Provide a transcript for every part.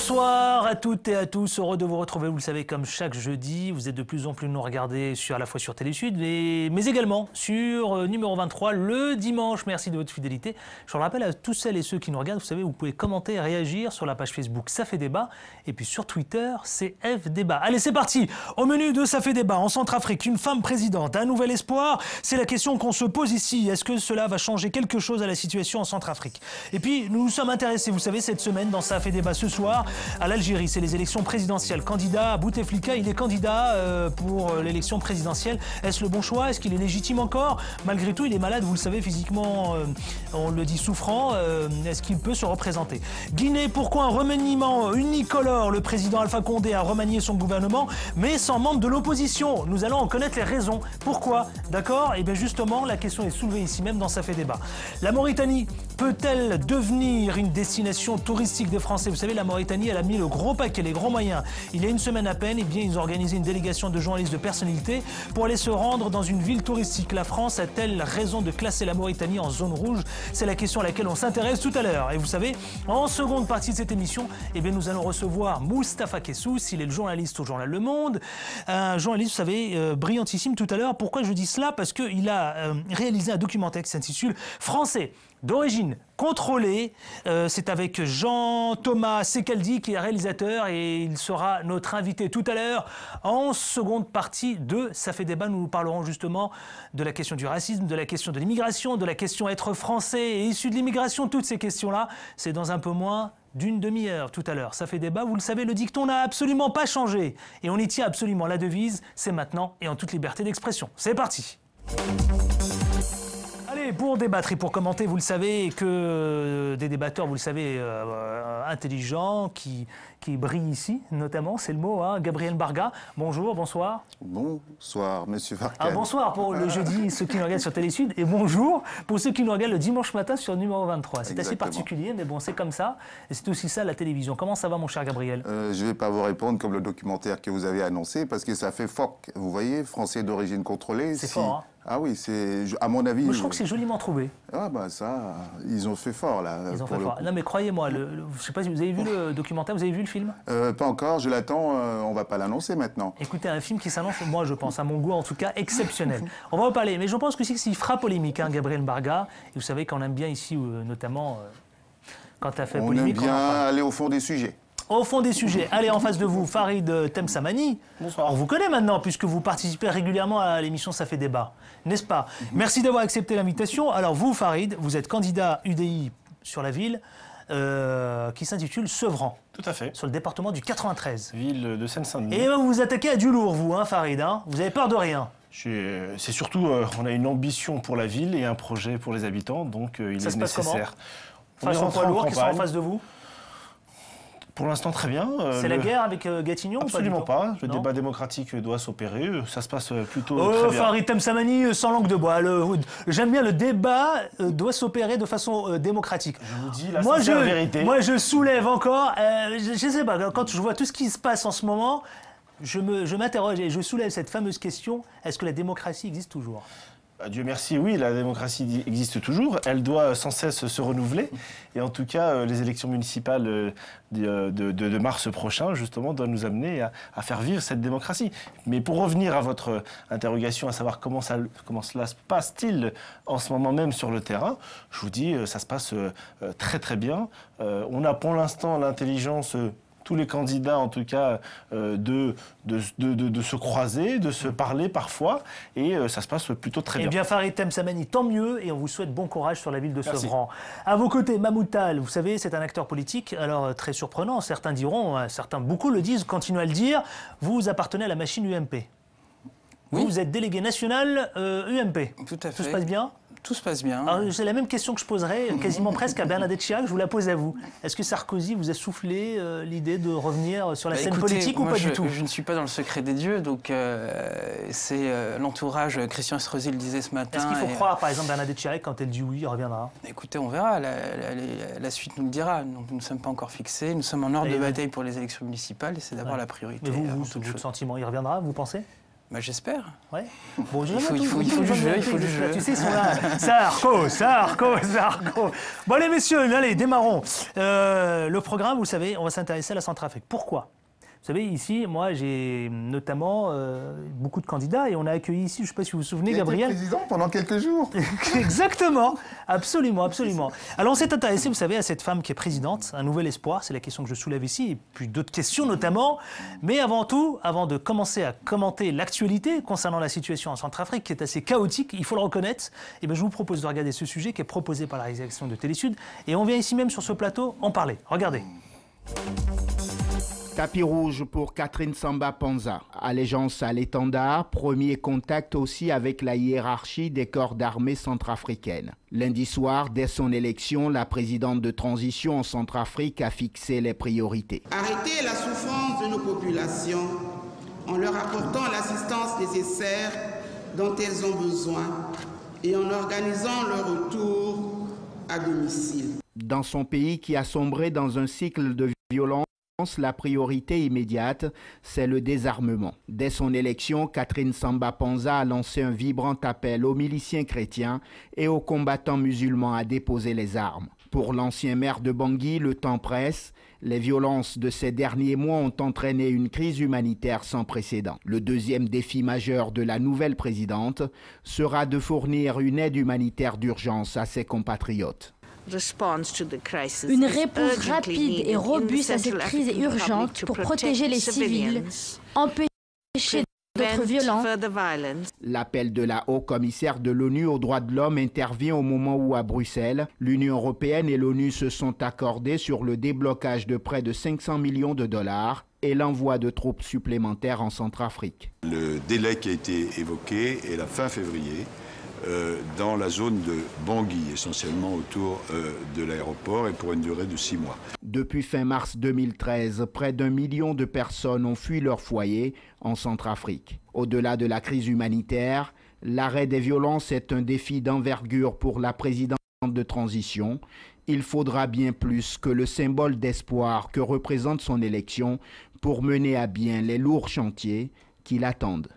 Bonsoir à toutes et à tous, heureux de vous retrouver, vous le savez, comme chaque jeudi. Vous êtes de plus en plus nous regarder à la fois sur Télésud, mais également sur numéro 23 le dimanche. Merci de votre fidélité. Je vous rappelle à tous celles et ceux qui nous regardent, vous savez, vous pouvez commenter et réagir sur la page Facebook Ça fait débat et puis sur Twitter, c'est F débat. Allez, c'est parti. Au menu de Ça fait débat, en Centrafrique, une femme présidente, un nouvel espoir. C'est la question qu'on se pose ici. Est-ce que cela va changer quelque chose à la situation en Centrafrique? Et puis, nous nous sommes intéressés, vous savez, cette semaine dans Ça fait débat ce soir, à l'Algérie. C'est les élections présidentielles. Candidat Bouteflika, il est candidat pour l'élection présidentielle. Est-ce le bon choix? Est-ce qu'il est légitime encore? Malgré tout, il est malade, vous le savez, physiquement, on le dit, souffrant. Est-ce qu'il peut se représenter? Guinée, pourquoi un remaniement unicolore? Le président Alpha Condé a remanié son gouvernement, mais sans membre de l'opposition. Nous allons en connaître les raisons. Pourquoi? D'accord? Et bien justement, la question est soulevée ici même dans Ça fait débat. La Mauritanie peut-elle devenir une destination touristique des Français? Vous savez, la Mauritanie, elle a mis le gros paquet, les gros moyens. Il y a une semaine à peine, eh bien, ils ont organisé une délégation de journalistes de personnalités pour aller se rendre dans une ville touristique. La France a-t-elle raison de classer la Mauritanie en zone rouge? C'est la question à laquelle on s'intéresse tout à l'heure. Et vous savez, en seconde partie de cette émission, eh bien, nous allons recevoir Moustapha Kessous. Il est le journaliste au journal Le Monde. Un journaliste, vous savez, brillantissime tout à l'heure. Pourquoi je dis cela? Parce qu'il a réalisé un documentaire qui s'intitule « Français d'origine contrôlée ». C'est avec Jean-Thomas Secaldi qui est réalisateur et il sera notre invité tout à l'heure en seconde partie de Ça fait débat. Nous parlerons justement de la question du racisme, de la question de l'immigration, de la question être français et issu de l'immigration. Toutes ces questions-là, c'est dans un peu moins d'une demi-heure tout à l'heure. Ça fait débat, vous le savez, le dicton n'a absolument pas changé et on y tient absolument. La devise, c'est maintenant et en toute liberté d'expression. C'est parti. Allez, pour débattre et pour commenter, vous le savez, que des débatteurs, vous le savez, intelligents, qui brillent ici, notamment, c'est le mot, hein, Gabriel Barga. Bonjour, bonsoir. Bonsoir, monsieur Farkan. Ah, bonsoir pour le jeudi, ceux qui nous regardent sur Télésud, et bonjour pour ceux qui nous regardent le dimanche matin sur numéro 23. C'est assez particulier, mais bon, c'est comme ça, et c'est aussi ça la télévision. Comment ça va, mon cher Gabriel? Je ne vais pas vous répondre comme le documentaire que vous avez annoncé, parce que ça fait fort. Vous voyez, Français d'origine contrôlée. C'est fort, hein? Ah oui, c'est, à mon avis... Moi, je trouve que c'est joliment trouvé. Ah bah ça, ils ont fait fort là. Ils ont fait fort. Non mais croyez-moi, je ne sais pas si vous avez vu le documentaire, vous avez vu le film? Pas encore, je l'attends, on ne va pas l'annoncer maintenant. Écoutez, un film qui s'annonce, moi je pense, à mon goût en tout cas, exceptionnel. On va en parler, mais je pense que s'il fera polémique, hein, Gabriel Barga, et vous savez qu'on aime bien ici, notamment, quand tu as fait polémique... On aime bien aller au fond des sujets. Au fond des sujets. Allez, en face de vous, Farid Temsamani. Bonsoir. On vous connaît maintenant, puisque vous participez régulièrement à l'émission Ça fait débat, n'est-ce pas? Merci d'avoir accepté l'invitation. Alors vous, Farid, vous êtes candidat UDI sur la ville, qui s'intitule Sevran. Tout à fait. Sur le département du 93. Ville de Seine-Saint-Denis. Et vous vous attaquez à du lourd, vous, hein, Farid, hein? Vous avez peur de rien. C'est surtout, on a une ambition pour la ville et un projet pour les habitants, donc il est nécessaire. Ça se passe comment? Face aux poids lourds qui sont en face de vous? Pour l'instant, très bien. C'est la guerre avec Gatignon? Absolument pas. Le débat démocratique doit s'opérer. Ça se passe plutôt très bien. Farid Temsamani, sans langue de bois. J'aime bien le débat doit s'opérer de façon démocratique. Je vous dis la sincère vérité. Moi, je soulève encore. Je ne sais pas, quand je vois tout ce qui se passe en ce moment, je m'interroge et je soulève cette fameuse question, est-ce que la démocratie existe toujours? Dieu merci, oui, la démocratie existe toujours. Elle doit sans cesse se renouveler. Et en tout cas, les élections municipales de mars prochain, justement, doivent nous amener à faire vivre cette démocratie. Mais pour revenir à votre interrogation, à savoir comment cela se passe-t-il en ce moment même sur le terrain, je vous dis, ça se passe très très bien. On a pour l'instant l'intelligence... tous les candidats, en tout cas, de se croiser, de se parler parfois, et ça se passe plutôt très bien. Eh bien, Farid Temsamani, tant mieux, et on vous souhaite bon courage sur la ville de Sevran. À vos côtés, Mahmoud Tal, vous savez, c'est un acteur politique, alors très surprenant, certains diront, beaucoup le disent, continuent à le dire, vous appartenez à la machine UMP. Oui. Vous êtes délégué national UMP. Tout à fait. Tout se passe bien? Tout se passe bien. C'est la même question que je poserais quasiment presque à Bernadette Chirac, je vous la pose à vous. Est-ce que Sarkozy vous a soufflé l'idée de revenir sur la scène politique ou pas du tout? Je ne suis pas dans le secret des dieux, donc c'est l'entourage, Christian Estrosi le disait ce matin. Est-ce qu'il faut croire, par exemple, Bernadette Chirac, quand elle dit oui, il reviendra? Écoutez, on verra, la suite nous le dira. Nous ne sommes pas encore fixés, nous sommes en ordre de bataille pour les élections municipales et c'est d'abord la priorité. Mais vous, votre sentiment, il reviendra, vous pensez? Bah, j'espère. Ouais. Bon, Il faut du jeu, il faut du jeu. Tu sais, ils sont là. Sarko. Bon, allez, messieurs, allez, démarrons. Le programme, vous savez, on va s'intéresser à la Centrafrique. Pourquoi ? Vous savez, ici, moi, j'ai notamment beaucoup de candidats et on a accueilli ici, je ne sais pas si vous vous souvenez, Gabriel. président pendant quelques jours. Exactement, absolument. Alors, on s'est intéressé, vous savez, à cette femme qui est présidente, un nouvel espoir, c'est la question que je soulève ici, et puis d'autres questions notamment. Mais avant tout, avant de commencer à commenter l'actualité concernant la situation en Centrafrique, qui est assez chaotique, il faut le reconnaître, et bien, je vous propose de regarder ce sujet qui est proposé par la rédaction de Télésud, et on vient ici même sur ce plateau en parler. Regardez. Tapis rouge pour Catherine Samba Panza. Allégeance à l'étendard, premier contact aussi avec la hiérarchie des corps d'armée centrafricaines. Lundi soir, dès son élection, la présidente de transition en Centrafrique a fixé les priorités. Arrêter la souffrance de nos populations en leur apportant l'assistance nécessaire dont elles ont besoin et en organisant leur retour à domicile. Dans son pays qui a sombré dans un cycle de violence, la priorité immédiate, c'est le désarmement. Dès son élection, Catherine Samba Panza a lancé un vibrant appel aux miliciens chrétiens et aux combattants musulmans à déposer les armes. Pour l'ancien maire de Bangui, le temps presse. Les violences de ces derniers mois ont entraîné une crise humanitaire sans précédent. Le deuxième défi majeur de la nouvelle présidente sera de fournir une aide humanitaire d'urgence à ses compatriotes. Une réponse rapide et robuste à cette crise est urgente pour protéger les civils, empêcher d'autres violences. L'appel de la haut-commissaire de l'ONU aux droits de l'homme intervient au moment où, à Bruxelles, l'Union européenne et l'ONU se sont accordés sur le déblocage de près de 500 millions de dollars et l'envoi de troupes supplémentaires en Centrafrique. Le délai qui a été évoqué est la fin février. Dans la zone de Bangui, essentiellement autour de l'aéroport et pour une durée de 6 mois. Depuis fin mars 2013, près d'1 million de personnes ont fui leur foyer en Centrafrique. Au-delà de la crise humanitaire, l'arrêt des violences est un défi d'envergure pour la présidente de transition. Il faudra bien plus que le symbole d'espoir que représente son élection pour mener à bien les lourds chantiers qui l'attendent.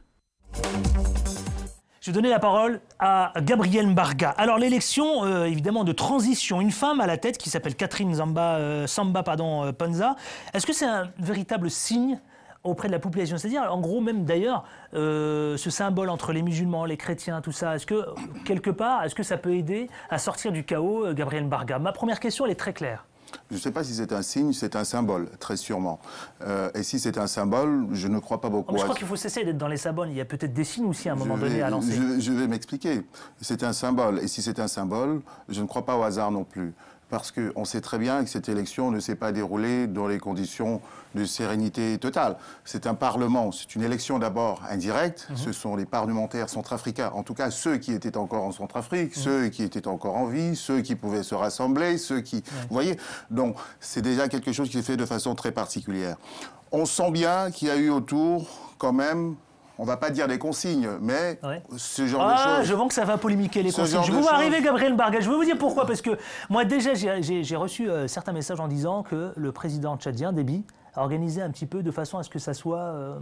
Je vais donner la parole à Gabriel Mbarga. Alors l'élection, évidemment, de transition, une femme à la tête qui s'appelle Catherine Samba Panza, est-ce que c'est un véritable signe auprès de la population? C'est-à-dire, en gros, même d'ailleurs, ce symbole entre les musulmans, les chrétiens, tout ça, est-ce que, quelque part, est-ce que ça peut aider à sortir du chaos, Gabriel Mbarga? Ma première question, elle est très claire. Je ne sais pas si c'est un signe, c'est un symbole, très sûrement. Et si c'est un symbole, je ne crois pas beaucoup. Je crois qu'il faut cesser d'être dans les symboles. Il y a peut-être des signes aussi à un moment donné à lancer. Je vais m'expliquer. C'est un symbole. Et si c'est un symbole, je ne crois pas au hasard non plus. Parce qu'on sait très bien que cette élection ne s'est pas déroulée dans les conditions de sérénité totale. C'est un parlement, c'est une élection d'abord indirecte. Ce sont les parlementaires centrafricains, en tout cas ceux qui étaient encore en Centrafrique, ceux qui étaient encore en vie, ceux qui pouvaient se rassembler, ceux qui... Vous voyez? Donc c'est déjà quelque chose qui est fait de façon très particulière. On sent bien qu'il y a eu autour quand même... On ne va pas dire des consignes, mais ce genre de choses... Je vois que ça va polémiquer les consignes. Je vais vous arriver, Gabriel Mbarga. Je vais vous dire pourquoi. Parce que moi, déjà, j'ai reçu certains messages en disant que le président tchadien, Déby, a organisé un petit peu de façon à ce que ça soit,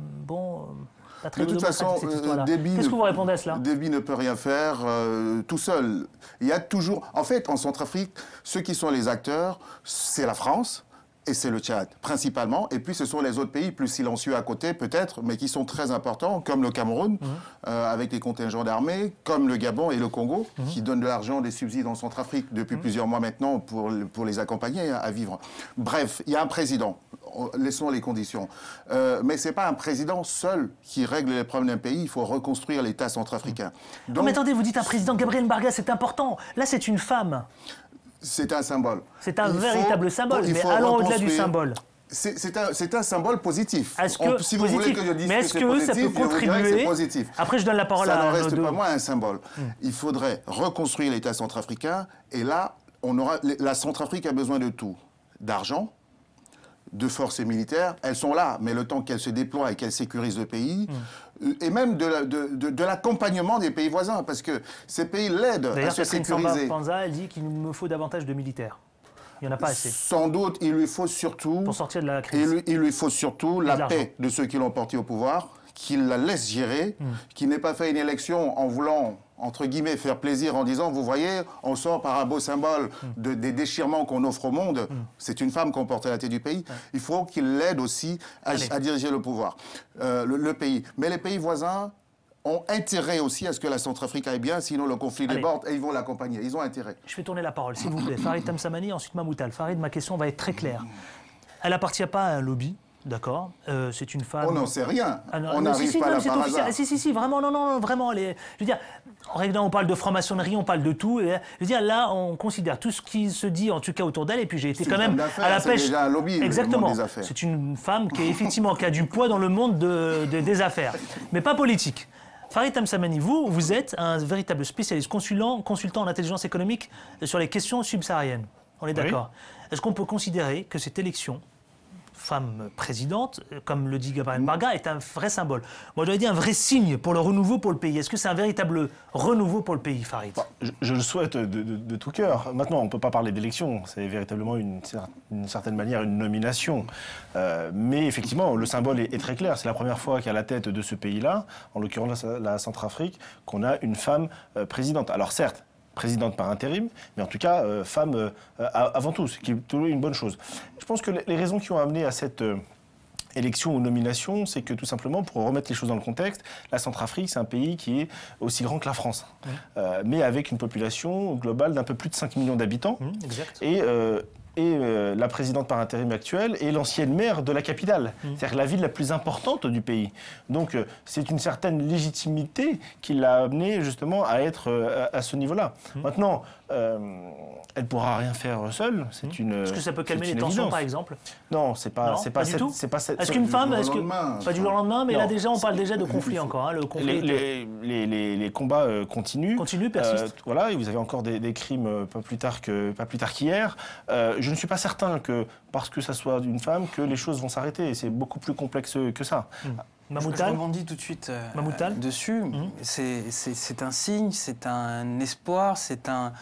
pas très de toute façon, qu'est-ce que vous répondez à cela? Déby ne peut rien faire tout seul. Il y a toujours... En fait, en Centrafrique, ceux qui sont les acteurs, c'est la France, et c'est le Tchad, principalement. Et puis, ce sont les autres pays plus silencieux à côté, peut-être, mais qui sont très importants, comme le Cameroun, avec les contingents d'armées, comme le Gabon et le Congo, qui donnent de l'argent, des subsides en Centrafrique depuis plusieurs mois maintenant pour les accompagner à vivre. Bref, il y a un président. Laissons les conditions. Mais ce n'est pas un président seul qui règle les problèmes d'un pays. Il faut reconstruire l'État centrafricain. Donc, non, mais attendez, vous dites un président, Gabriel Mbarga, c'est important. Là, c'est une femme. C'est un symbole. C'est un véritable symbole, mais allons au-delà du symbole. C'est un symbole positif. Si vous voulez que je dise que ça peut contribuer... positif. Après, je donne la parole à... Ça n'en reste pas moins un symbole. Il faudrait reconstruire l'État centrafricain, et là, la Centrafrique a besoin de tout. D'argent, de forces militaires, elles sont là, mais le temps qu'elles se déploient et qu'elles sécurisent le pays, et même de l'accompagnement des pays voisins, parce que ces pays l'aident à se sécuriser. D'ailleurs, Catherine Panza, elle dit qu'il me faut davantage de militaires. Il n'y en a pas assez. Sans doute, il lui faut surtout... Pour sortir de la crise. Il lui faut surtout la paix de ceux qui l'ont porté au pouvoir, qu'il la laisse gérer, qu'il n'ait pas fait une élection en voulant, entre guillemets, faire plaisir en disant, vous voyez, on sort par un beau symbole des déchirements qu'on offre au monde. C'est une femme qu'on porte à la tête du pays. Il faut qu'il l'aide aussi à diriger le pouvoir, le pays. Mais les pays voisins ont intérêt aussi à ce que la Centrafrique aille bien, sinon le conflit déborde et ils vont l'accompagner. Ils ont intérêt. Je vais tourner la parole, s'il vous plaît. Farid Temsamani, ensuite Mahmoud Tal. Farid, ma question va être très claire. Elle n'appartient pas à un lobby. D'accord, c'est une femme. On n'en sait rien. On n'arrive pas là par hasard. Si, vraiment, non, vraiment. Je veux dire, en règle, on parle de franc-maçonnerie, on parle de tout. Et, je veux dire, là, on considère tout ce qui se dit, en tout cas autour d'elle. Et puis j'ai été quand même à la pêche. C'est déjà un lobby. Exactement. Le monde des affaires. C'est une femme qui est effectivement qui a du poids dans le monde des affaires, mais pas politique. Farid Temsamani, vous êtes un véritable spécialiste, consultant en intelligence économique sur les questions subsahariennes. On est d'accord. Oui. Est-ce qu'on peut considérer que cette élection femme présidente, comme le dit Gabriel Barga, est un vrai symbole. Moi, je dois dire un vrai signe pour le renouveau pour le pays. Est-ce que c'est un véritable renouveau pour le pays, Farid? Je le souhaite de tout cœur. Maintenant, on ne peut pas parler d'élection. C'est véritablement, d'une certaine manière, une nomination. Mais effectivement, le symbole est très clair. C'est la première fois qu'à la tête de ce pays-là, en l'occurrence la Centrafrique, qu'on a une femme présidente. Alors certes, présidente par intérim, mais en tout cas, femme avant tout, ce qui est toujours une bonne chose. Je pense que les raisons qui ont amené à cette élection ou nomination, c'est que tout simplement, pour remettre les choses dans le contexte, la Centrafrique, c'est un pays qui est aussi grand que la France, mais avec une population globale d'un peu plus de 5 millions d'habitants. Exact. Et la présidente par intérim actuelle est l'ancienne maire de la capitale, c'est-à-dire la ville la plus importante du pays. Donc c'est une certaine légitimité qui l'a amenée justement à être à ce niveau-là. Maintenant, elle ne pourra rien faire seule. C'est une. Est-ce que ça peut calmer les tensions, par exemple? Non, c'est pas du tout. Est-ce qu'une femme, pas du jour au lendemain, mais là déjà, on parle déjà de conflit encore. Le conflit les combats continuent. Persistent. Voilà, et vous avez encore des crimes pas plus tard qu'hier. Je ne suis pas certain que parce que ça soit une femme que les choses vont s'arrêter. C'est beaucoup plus complexe que ça. Je rebondis tout de suite dessus. C'est un signe, c'est un espoir, c'est un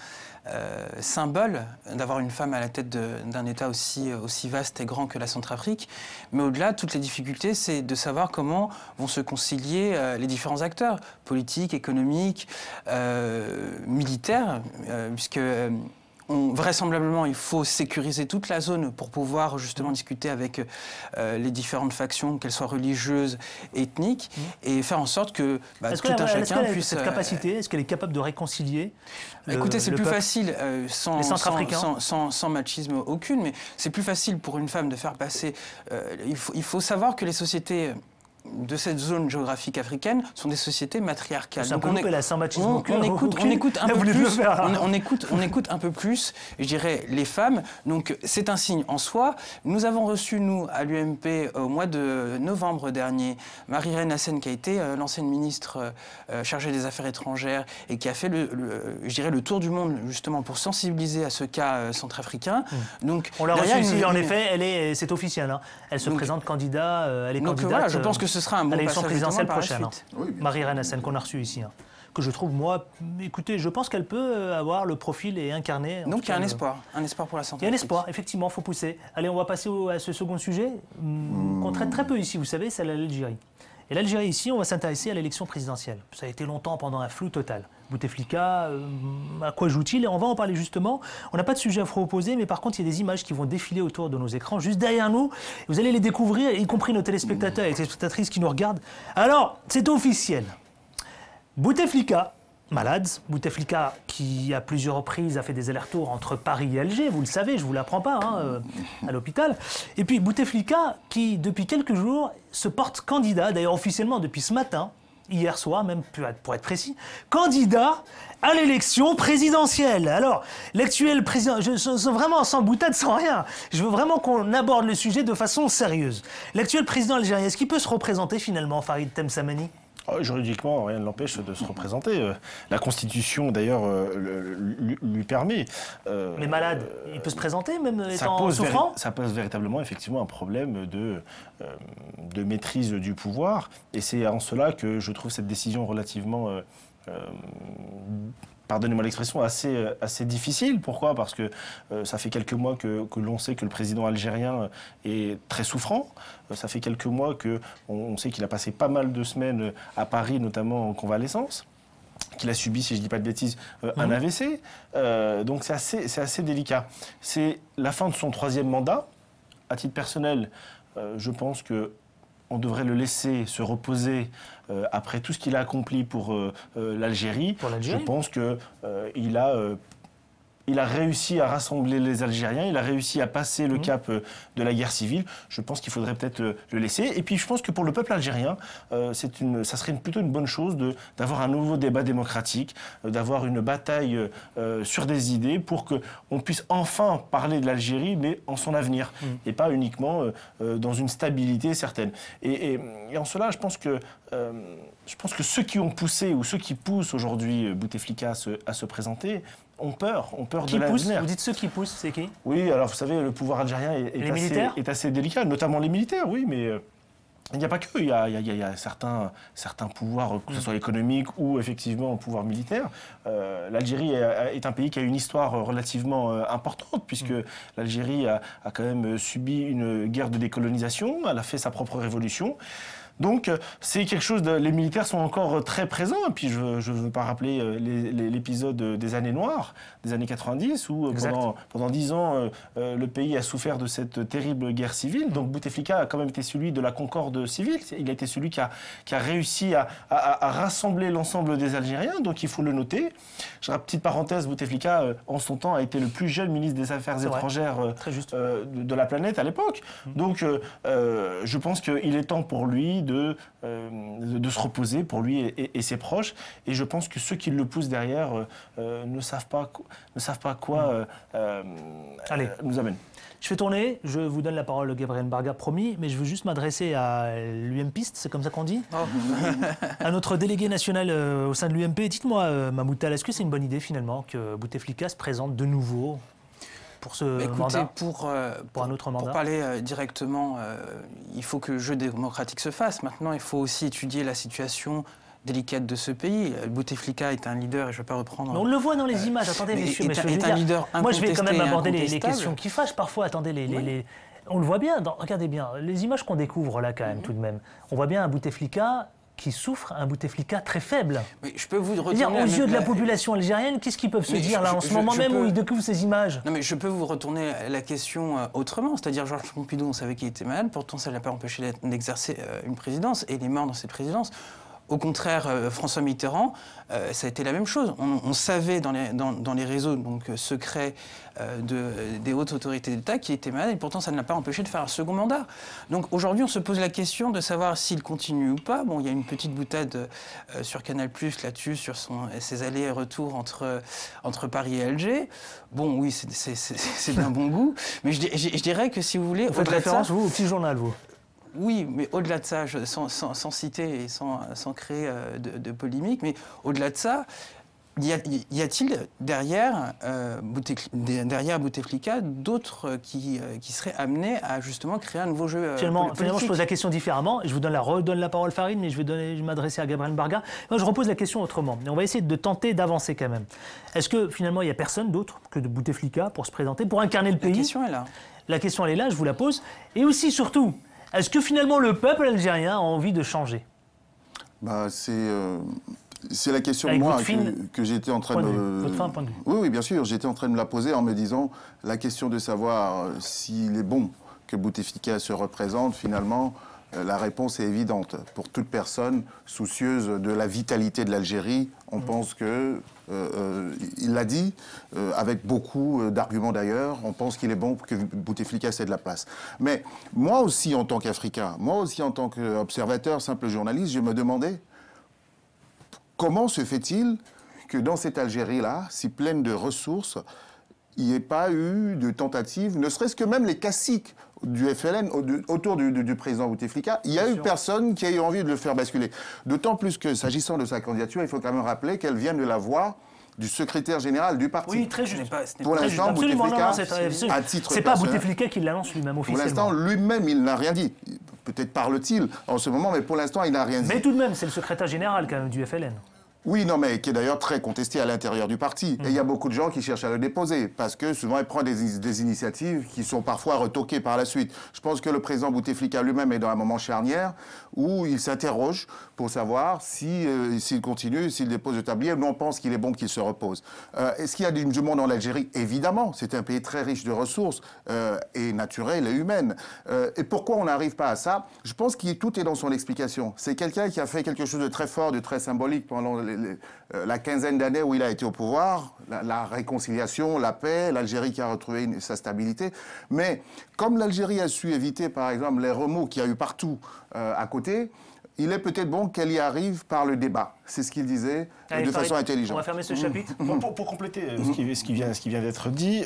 symbole d'avoir une femme à la tête d'un État aussi vaste et grand que la Centrafrique. Mais au-delà, toutes les difficultés, c'est de savoir comment vont se concilier les différents acteurs, politiques, économiques, militaires, puisque... vraisemblablement, il faut sécuriser toute la zone pour pouvoir justement discuter avec les différentes factions, qu'elles soient religieuses, ethniques, et faire en sorte que tout un chacun puisse... Cette capacité, est-ce qu'elle est capable de réconcilier écoutez, c'est plus facile sans machisme aucune, mais c'est plus facile pour une femme de faire passer... il faut savoir que les sociétés... de cette zone géographique africaine sont des sociétés matriarcales. Donc on écoute un peu plus, je dirais, les femmes. Donc c'est un signe en soi. Nous avons reçu, nous, à l'UMP, au mois de novembre dernier, Marie-Reine Hassen, qui a été l'ancienne ministre chargée des Affaires étrangères et qui a fait le tour du monde, justement, pour sensibiliser à ce cas centrafricain. Donc, on l'a reçue ici, en effet, c'est officiel. Hein. Elle se présente candidate, elle est candidate. Voilà, je pense que ce sera un bon à l'élection présidentielle prochaine. Oui, Marie-Reine Hassen, qu'on a reçue ici. Que je trouve, moi, écoutez, je pense qu'elle peut avoir le profil et incarner... Donc il y a un espoir pour la Centrafrique. Il y a un espoir, effectivement, il faut pousser. Allez, on va passer à ce second sujet, qu'on traite très peu ici, vous savez, c'est l'Algérie. Et l'Algérie, ici, on va s'intéresser à l'élection présidentielle. Ça a été longtemps pendant un flou total. Bouteflika, à quoi joue-t-il? Et on va en parler justement. On n'a pas de sujet à opposer, mais par contre, il y a des images qui vont défiler autour de nos écrans, juste derrière nous. Vous allez les découvrir, y compris nos téléspectateurs et les téléspectatrices qui nous regardent. Alors, c'est officiel. Bouteflika, malade. Bouteflika, qui à plusieurs reprises a fait des allers-retours entre Paris et Alger, vous le savez, je ne vous l'apprends pas, à l'hôpital. Et puis Bouteflika, qui depuis quelques jours se porte candidat, d'ailleurs officiellement depuis ce matin, hier soir même pour être précis, candidat à l'élection présidentielle. Alors, l'actuel président, je suis vraiment sans boutade, sans rien, je veux vraiment qu'on aborde le sujet de façon sérieuse. L'actuel président algérien, est-ce qu'il peut se représenter finalement, Farid Temsamani? Juridiquement, rien ne l'empêche de se représenter. La Constitution, d'ailleurs, lui permet. Mais malade, il peut se présenter, même étant souffrant? Ça pose véritablement, effectivement, un problème de maîtrise du pouvoir. Et c'est en cela que je trouve cette décision relativement pardonnez-moi l'expression, assez difficile. Pourquoi? Parce que ça fait quelques mois que l'on sait que le président algérien est très souffrant. Ça fait quelques mois qu'on sait qu'il a passé pas mal de semaines à Paris, notamment en convalescence, qu'il a subi, si je ne dis pas de bêtises, un AVC. Donc c'est assez délicat. C'est la fin de son 3e mandat. À titre personnel, je pense qu'on devrait le laisser se reposer après tout ce qu'il a accompli pour l'Algérie. Je pense qu'il a réussi à rassembler les Algériens, il a réussi à passer le cap de la guerre civile. Je pense qu'il faudrait peut-être le laisser. Et puis je pense que pour le peuple algérien, ça serait plutôt une bonne chose d'avoir un nouveau débat démocratique, d'avoir une bataille sur des idées pour qu'on puisse enfin parler de l'Algérie, mais en son avenir, et pas uniquement dans une stabilité certaine. Et en cela, je pense que ceux qui ont poussé ou ceux qui poussent aujourd'hui Bouteflika à se présenter ont peur de l'avenir. Vous dites ceux qui poussent, c'est qui? Oui, alors vous savez, le pouvoir algérien est assez délicat, notamment les militaires, oui, mais il n'y a pas que. Il y a certains pouvoirs, que ce soit économique ou effectivement un pouvoir militaire. L'Algérie est un pays qui a une histoire relativement importante, puisque l'Algérie a quand même subi une guerre de décolonisation, elle a fait sa propre révolution. Donc, c'est quelque chose. Les militaires sont encore très présents. Et puis, je ne veux pas rappeler l'épisode des années noires, des années 90, où pendant 10 ans, le pays a souffert de cette terrible guerre civile. Donc, Bouteflika a quand même été celui de la concorde civile. Il a été celui qui a réussi à rassembler l'ensemble des Algériens. Donc, il faut le noter. Petite parenthèse, Bouteflika, en son temps, a été le plus jeune ministre des Affaires étrangères de la planète à l'époque. Donc, je pense qu'il est temps pour lui de se reposer, pour lui et ses proches. Et je pense que ceux qui le poussent derrière ne savent pas quoi nous amène. Je fais tourner, je vous donne la parole, Gabriel Mbarga, promis, mais je veux juste m'adresser à l'UMPiste, c'est comme ça qu'on dit, à notre délégué national au sein de l'UMP. Dites-moi, Mamoutal, est-ce que c'est une bonne idée finalement que Bouteflika se présente de nouveau pour ce mandat, pour un autre mandat? Pour parler directement, il faut que le jeu démocratique se fasse. Maintenant, il faut aussi étudier la situation délicate de ce pays. Bouteflika est un leader, et je ne vais pas reprendre... Mais on le voit dans les images, attendez, messieurs, mais je veux dire, moi je vais quand même aborder les questions qui fâchent parfois, attendez, on le voit bien, regardez bien, les images qu'on découvre là quand même tout de même, on voit bien un Bouteflika qui souffre, un Bouteflika très faible. Mais je peux vous retourner aux yeux de la population algérienne, qu'est-ce qu'ils peuvent se dire là en ce moment même où ils découvrent ces images? Non mais je peux vous retourner la question autrement, c'est-à-dire Georges Pompidou, on savait qu'il était malade, pourtant ça ne l'a pas empêché d'exercer une présidence, et il est mort dans cette présidence. Au contraire, François Mitterrand, ça a été la même chose. On savait dans les réseaux secrets des hautes autorités d'État qui étaient malades, et pourtant ça ne l'a pas empêché de faire un second mandat. Donc aujourd'hui, on se pose la question de savoir s'il continue ou pas. Bon, il y a une petite boutade sur Canal+ là-dessus, sur ses allers et retours entre Paris et Alger. Bon, oui, c'est d'un bon goût, mais je dirais que si vous voulez... Vous faites référence, vous, au petit journal, vous? Oui, mais au-delà de ça, sans citer et sans créer de polémique, mais au-delà de ça, y a-t-il derrière Bouteflika d'autres qui seraient amenés à justement créer un nouveau jeu Finalement, politique? je pose la question différemment. Je vous redonne la parole, Farid, mais je vais m'adresser à Gabriel Mbarga. Moi, je repose la question autrement. Et on va essayer de tenter d'avancer quand même. Est-ce que finalement, il n'y a personne d'autre que de Bouteflika pour se présenter, pour incarner le pays? La question est là. La question, elle est là, je vous la pose. Et aussi, surtout, est-ce que finalement le peuple algérien a envie de changer? C'est la question que j'étais en train de... Votre fin, point de vue. Oui, bien sûr. J'étais en train de me la poser en me disant la question de savoir s'il est bon que Bouteflika se représente, finalement, la réponse est évidente. Pour toute personne soucieuse de la vitalité de l'Algérie, on pense que... il l'a dit, avec beaucoup d'arguments d'ailleurs, on pense qu'il est bon que Bouteflika cède la place. Mais moi aussi, en tant qu'Africain, moi aussi en tant qu'observateur, simple journaliste, je me demandais comment se fait-il que dans cette Algérie-là, si pleine de ressources, il n'y ait pas eu de tentative, ne serait-ce que même les caciques du FLN autour du président Bouteflika, il n'y a eu personne qui a eu envie de le faire basculer. D'autant plus que, s'agissant de sa candidature, il faut quand même rappeler qu'elle vient de la voix du secrétaire général du parti. Oui, très juste. Pour l'instant, Bouteflika, à titre c'est pas Bouteflika qui l'annonce lui-même officiellement. Pour l'instant, lui-même, il n'a rien dit. Peut-être parle-t-il en ce moment, mais pour l'instant, il n'a rien dit. Mais tout de même, c'est le secrétaire général quand même du FLN. Oui, non, mais qui est d'ailleurs très contesté à l'intérieur du parti. Et il y a beaucoup de gens qui cherchent à le déposer, parce que souvent, il prend des initiatives qui sont parfois retoquées par la suite. Je pense que le président Bouteflika lui-même est dans un moment charnière où il s'interroge pour savoir s'il continue, s'il dépose le tablier. Nous, on pense qu'il est bon qu'il se repose. Est-ce qu'il y a du monde en Algérie? Évidemment, c'est un pays très riche de ressources, et naturelles et humaines. Et pourquoi on n'arrive pas à ça? Je pense que tout est dans son explication. C'est quelqu'un qui a fait quelque chose de très fort, de très symbolique pendant la quinzaine d'années où il a été au pouvoir, la réconciliation, la paix, l'Algérie qui a retrouvé sa stabilité. Mais comme l'Algérie a su éviter, par exemple, les remous qu'il y a eu partout à côté, il est peut-être bon qu'elle y arrive par le débat. C'est ce qu'il disait de façon intelligente. On va fermer ce chapitre. Pour compléter ce qui vient d'être dit,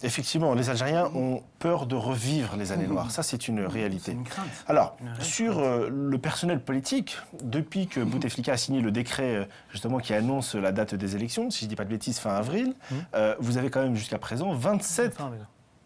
effectivement, les Algériens ont peur de revivre les années noires. Ça, c'est une réalité. C'est une crainte. Alors, sur le personnel politique, depuis que Bouteflika a signé le décret justement qui annonce la date des élections, si je ne dis pas de bêtises, fin avril, vous avez quand même jusqu'à présent 27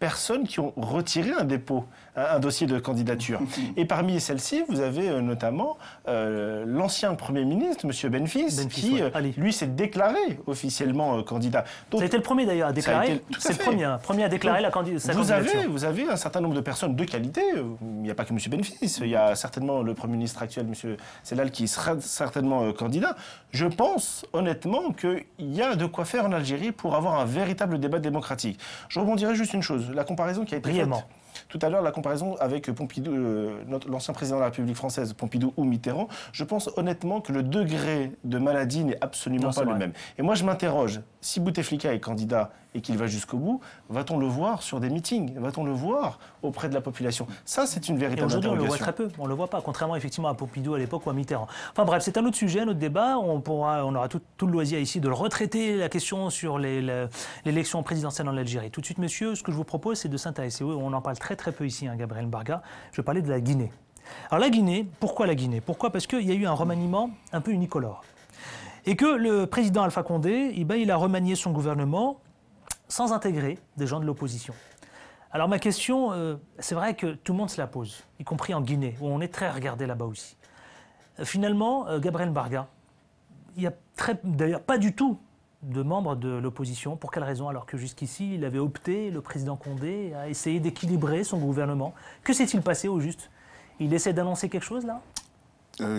personnes qui ont retiré un dépôt, un dossier de candidature. Et parmi celles-ci, vous avez notamment l'ancien Premier ministre, M. Benfis, qui, lui, s'est déclaré officiellement candidat. Donc, ça a été le premier, d'ailleurs, à déclarer. C'est le premier à déclarer sa candidature. Vous avez un certain nombre de personnes de qualité. Il n'y a pas que M. Benfis. Il y a certainement le Premier ministre actuel, M. Sellal, qui sera certainement candidat. Je pense, honnêtement, qu'il y a de quoi faire en Algérie pour avoir un véritable débat démocratique. Je rebondirai juste une chose. La comparaison qui a été faite tout à l'heure, la comparaison avec Pompidou, l'ancien président de la République française, Pompidou ou Mitterrand, je pense honnêtement que le degré de maladie n'est absolument pas le même. Et moi, je m'interroge, si Bouteflika est candidat et qu'il va jusqu'au bout, va-t-on le voir sur des meetings? Va-t-on le voir auprès de la population? Ça, c'est une véritable interrogation. Aujourd'hui, on le voit très peu. On ne le voit pas, contrairement effectivement à Pompidou à l'époque ou à Mitterrand. Enfin bref, c'est un autre sujet, un autre débat. On aura tout le loisir ici de le retraiter, la question sur l'élection présidentielle en Algérie. Tout de suite, monsieur, ce que je vous propose, c'est de s'intéresser. Oui, on en parle très très peu ici, Gabriel Mbarga. Je vais parler de la Guinée. Alors la Guinée, pourquoi la Guinée? Pourquoi? Parce qu'il y a eu un remaniement un peu unicolore. Et que le président Alpha Condé, il a remanié son gouvernement sans intégrer des gens de l'opposition. Alors ma question, c'est vrai que tout le monde se la pose, y compris en Guinée, où on est très regardé là-bas aussi. Finalement, Gabriel Mbarga, il n'y a d'ailleurs pas du tout de membres de l'opposition. Pour quelle raison? Alors que jusqu'ici, il avait opté, le président Condé, à essayer d'équilibrer son gouvernement. Que s'est-il passé au juste? Il essaie d'annoncer quelque chose là?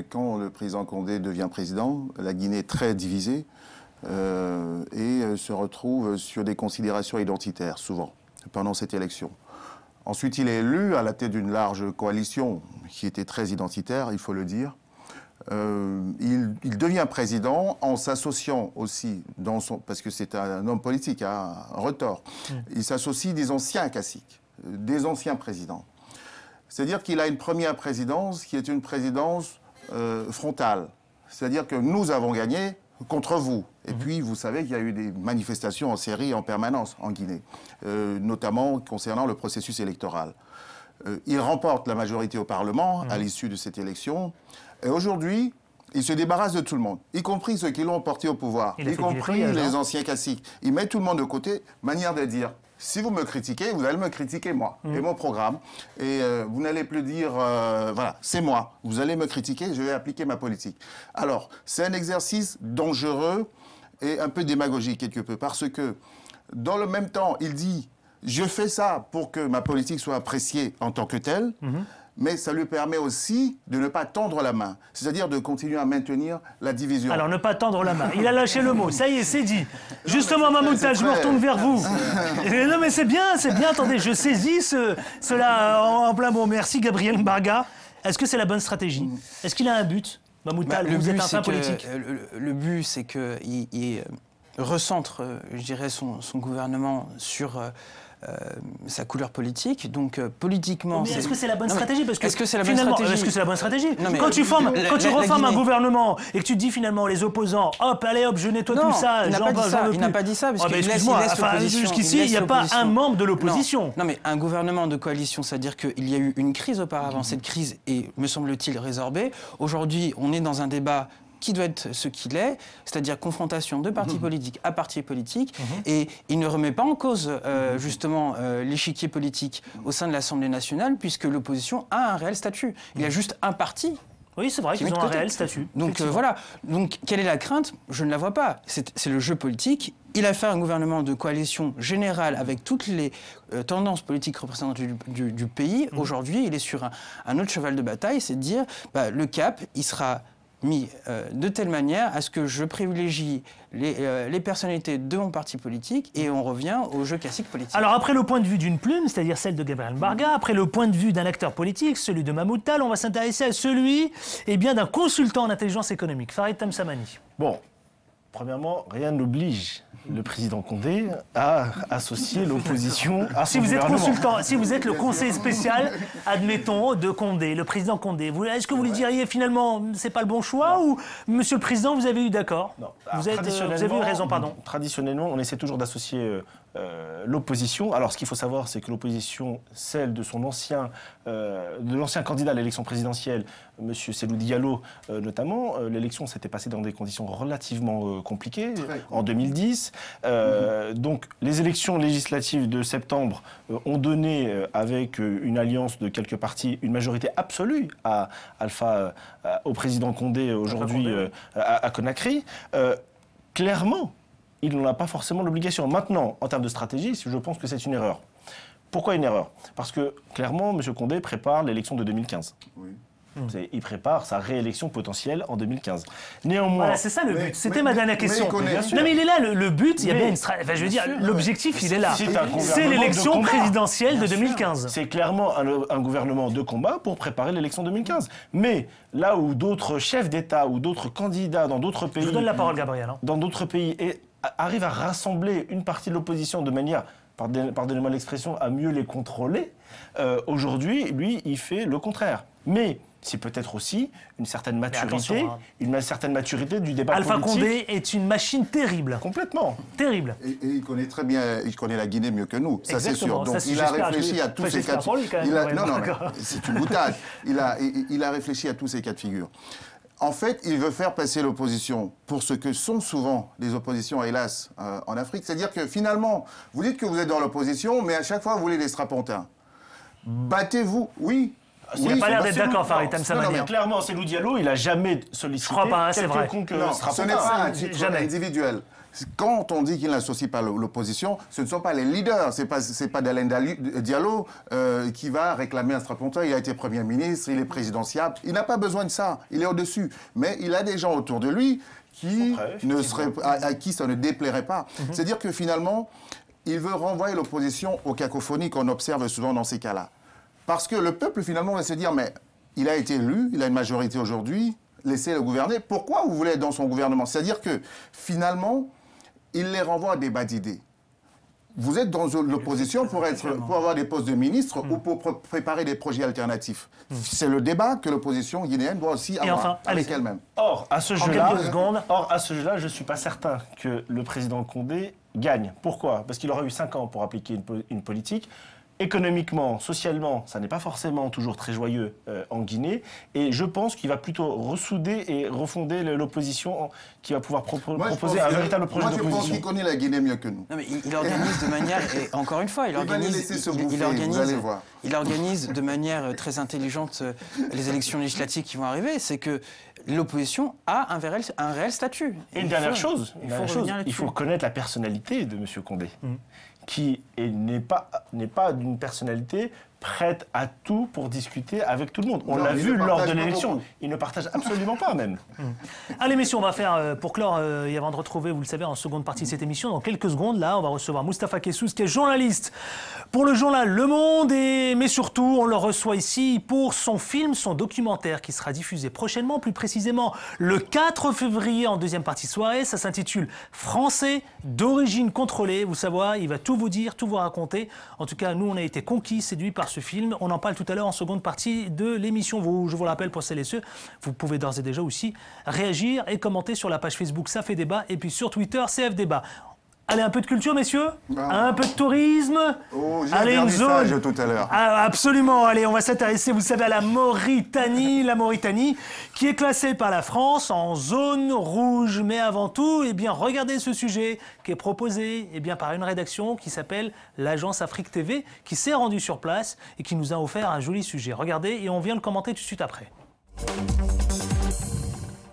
Quand le président Condé devient président, la Guinée est très divisée. Et se retrouve sur des considérations identitaires, souvent, pendant cette élection. Ensuite, il est élu à la tête d'une large coalition qui était très identitaire, il faut le dire. Il devient président en s'associant aussi, parce que c'est un homme politique, un retors. Il s'associe des anciens caciques, des anciens présidents. C'est-à-dire qu'il a une première présidence qui est une présidence frontale. C'est-à-dire que nous avons gagné contre vous. Et puis, vous savez qu'il y a eu des manifestations en série en permanence en Guinée, notamment concernant le processus électoral. Il remporte la majorité au Parlement à l'issue de cette élection. Et aujourd'hui, il se débarrasse de tout le monde, y compris ceux qui l'ont porté au pouvoir, y compris les anciens caciques. Il met tout le monde de côté, manière de dire... Si vous me critiquez, vous allez me critiquer moi et mon programme. Et vous n'allez plus dire, voilà, c'est moi. Vous allez me critiquer, je vais appliquer ma politique. Alors, c'est un exercice dangereux et un peu démagogique quelque peu. Parce que, dans le même temps, il dit, je fais ça pour que ma politique soit appréciée en tant que telle. Mais ça lui permet aussi de ne pas tendre la main, c'est-à-dire de continuer à maintenir la division. Alors, ne pas tendre la main. Il a lâché le mot. Ça y est, c'est dit. Justement, Mahmoud Tal, je me retourne vers vous. Non, mais c'est bien. Attendez, je saisis cela en plein mot. Merci, Gabriel Mbarga. Est-ce que c'est la bonne stratégie? Est-ce qu'il a un but? Mahmoud Tal, vous êtes un fin politique. Le but, c'est qu'il recentre, je dirais, son gouvernement sur... sa couleur politique, donc politiquement... Mais est-ce que c'est la bonne stratégie? Parce que est-ce que c'est la bonne stratégie? Est-ce que c'est la bonne stratégie? Quand tu reformes un gouvernement et que tu te dis finalement les opposants, hop, allez hop, je nettoie tout ça, il n'a pas dit ça, parce qu'il laisse l'opposition. Jusqu'ici, il n'y a pas un membre de l'opposition. Non, mais un gouvernement de coalition, c'est-à-dire qu'il y a eu une crise auparavant, cette crise est, me semble-t-il, résorbée. Aujourd'hui, on est dans un débat qui doit être ce qu'il est, c'est-à-dire confrontation de partis politiques à partis politiques, et il ne remet pas en cause justement l'échiquier politique au sein de l'Assemblée nationale, puisque l'opposition a un réel statut. Il y a juste un parti Oui, c'est vrai qu'ils ont un réel statut. Donc voilà. Donc quelle est la crainte? Je ne la vois pas. C'est le jeu politique. Il a fait un gouvernement de coalition générale avec toutes les tendances politiques représentatives du pays. Aujourd'hui, il est sur un autre cheval de bataille, c'est de dire le cap, il sera mis de telle manière à ce que je privilégie les personnalités de mon parti politique et on revient au jeu classique politique. Alors après le point de vue d'une plume, c'est-à-dire celle de Gabriel Mbarga, après le point de vue d'un acteur politique, celui de Mahmoud Tal, on va s'intéresser à celui d'un consultant en intelligence économique, Farid Tamsamani. Bon, premièrement, rien n'oblige le président Condé à associer l'opposition à son Si vous êtes gouvernement. consultant, si vous êtes le conseiller spécial, admettons, de Condé, le président Condé, est-ce que vous lui diriez finalement c'est pas le bon choix ou Monsieur le Président, vous avez eu d'accord? Non. Vous avez eu raison, pardon. Traditionnellement, on essaie toujours d'associer l'opposition. Alors, ce qu'il faut savoir, c'est que l'opposition, celle de l'ancien candidat à l'élection présidentielle, M. Cellou Diallo notamment, l'élection s'était passée dans des conditions relativement compliquées en 2010. Donc, les élections législatives de septembre ont donné, avec une alliance de quelques partis, une majorité absolue au président Condé aujourd'hui à Conakry. Clairement, il n'en a pas forcément l'obligation. Maintenant, en termes de stratégie, je pense que c'est une erreur. Pourquoi une erreur? Parce que, clairement, M. Condé prépare l'élection de 2015. Oui. Il prépare sa réélection potentielle en 2015. Néanmoins... Voilà, c'est ça le but. C'était ma dernière question. Non, mais il est là, le but, il y a bien une stratégie. Enfin, je veux dire, l'objectif, il est là. C'est l'élection présidentielle de 2015. C'est clairement un gouvernement de combat pour préparer l'élection 2015. Mais là où d'autres chefs d'État ou d'autres candidats dans d'autres pays... Je vous donne la parole, Gabriel. Dans d'autres pays, arrivent à rassembler une partie de l'opposition de manière, pardonnez-moi l'expression, à mieux les contrôler, aujourd'hui, lui, il fait le contraire. Mais c'est peut-être aussi une certaine maturité, du débat Alpha politique. Condé est une machine terrible. Complètement. Terrible. Et il connaît très bien, il connaît la Guinée mieux que nous, ça c'est sûr. Donc ça, il a réfléchi à tous ces cas de figure. Non, c'est une boutade. Il a réfléchi à tous ces cas de figure. En fait, il veut faire passer l'opposition pour ce que sont souvent les oppositions, hélas, en Afrique. C'est-à-dire que finalement, vous dites que vous êtes dans l'opposition, mais à chaque fois, vous voulez les strapontins. Battez-vous, oui. Il n'a pas l'air d'être d'accord, Farid Tamsamani. Clairement, Cellou Diallo, il n'a jamais sollicité quelconque strapontin. Ce n'est pas un titre individuel. Quand on dit qu'il n'associe pas l'opposition, ce ne sont pas les leaders. C'est pas d'Alain Diallo qui va réclamer un strapontin. Il a été Premier ministre, il est présidentiable. Il n'a pas besoin de ça. Il est au-dessus. Mais il a des gens autour de lui à qui ça ne déplairait pas. C'est-à-dire que finalement, il veut renvoyer l'opposition aux cacophonies qu'on observe souvent dans ces cas-là. Parce que le peuple, finalement, va se dire, mais il a été élu, il a une majorité aujourd'hui, laissez-le gouverner. Pourquoi vous voulez être dans son gouvernement? C'est-à-dire que, finalement, il les renvoie à des bas d'idées. Vous êtes dans l'opposition pour avoir des postes de ministre ou pour préparer des projets alternatifs. C'est le débat que l'opposition guinéenne doit aussi avoir avec elle-même. Or, à ce jeu-là, je ne suis pas certain que le président Condé gagne. Pourquoi? Parce qu'il aura eu 5 ans pour appliquer une politique. Économiquement, socialement, ça n'est pas forcément toujours très joyeux en Guinée. Et je pense qu'il va plutôt ressouder et refonder l'opposition, qui va pouvoir proposer un véritable projet d'opposition. Moi, je pense qu'il connaît la Guinée mieux que nous. Non, mais il organise de manière... Et encore une fois, il organise de manière très intelligente les élections législatives qui vont arriver. C'est que l'opposition a un réel statut. Et une dernière chose, il faut connaître la personnalité de M. Condé. Qui n'est pas d'une personnalité prête à tout pour discuter avec tout le monde. On l'a vu lors de l'élection. Il ne partage absolument pas, même. Allez, messieurs, on va faire, pour clore, et avant de retrouver, vous le savez, en seconde partie de cette émission, dans quelques secondes, là, on va recevoir Moustapha Kessous, qui est journaliste pour le journal Le Monde, mais surtout, on le reçoit ici pour son film, son documentaire, qui sera diffusé prochainement, plus précisément le 4 février, en deuxième partie soirée. Ça s'intitule « Français d'origine contrôlée ». Vous savez, il va tout vous dire, tout vous raconter. En tout cas, nous, on a été conquis, séduits par ce film. On en parle tout à l'heure en seconde partie de l'émission. Je vous le rappelle pour celles et ceux, vous pouvez d'ores et déjà aussi réagir et commenter sur la page Facebook Ça fait débat et puis sur Twitter CF Débat. Allez, un peu de culture, messieurs. Un peu de tourisme. Allez, une zone. Tout à l'heure. Absolument. Allez, on va s'intéresser, vous savez, à la Mauritanie. La Mauritanie qui est classée par la France en zone rouge. Mais avant tout, regardez ce sujet qui est proposé par une rédaction qui s'appelle l'Agence Afrique TV, qui s'est rendue sur place et qui nous a offert un joli sujet. Regardez et on vient le commenter tout de suite après.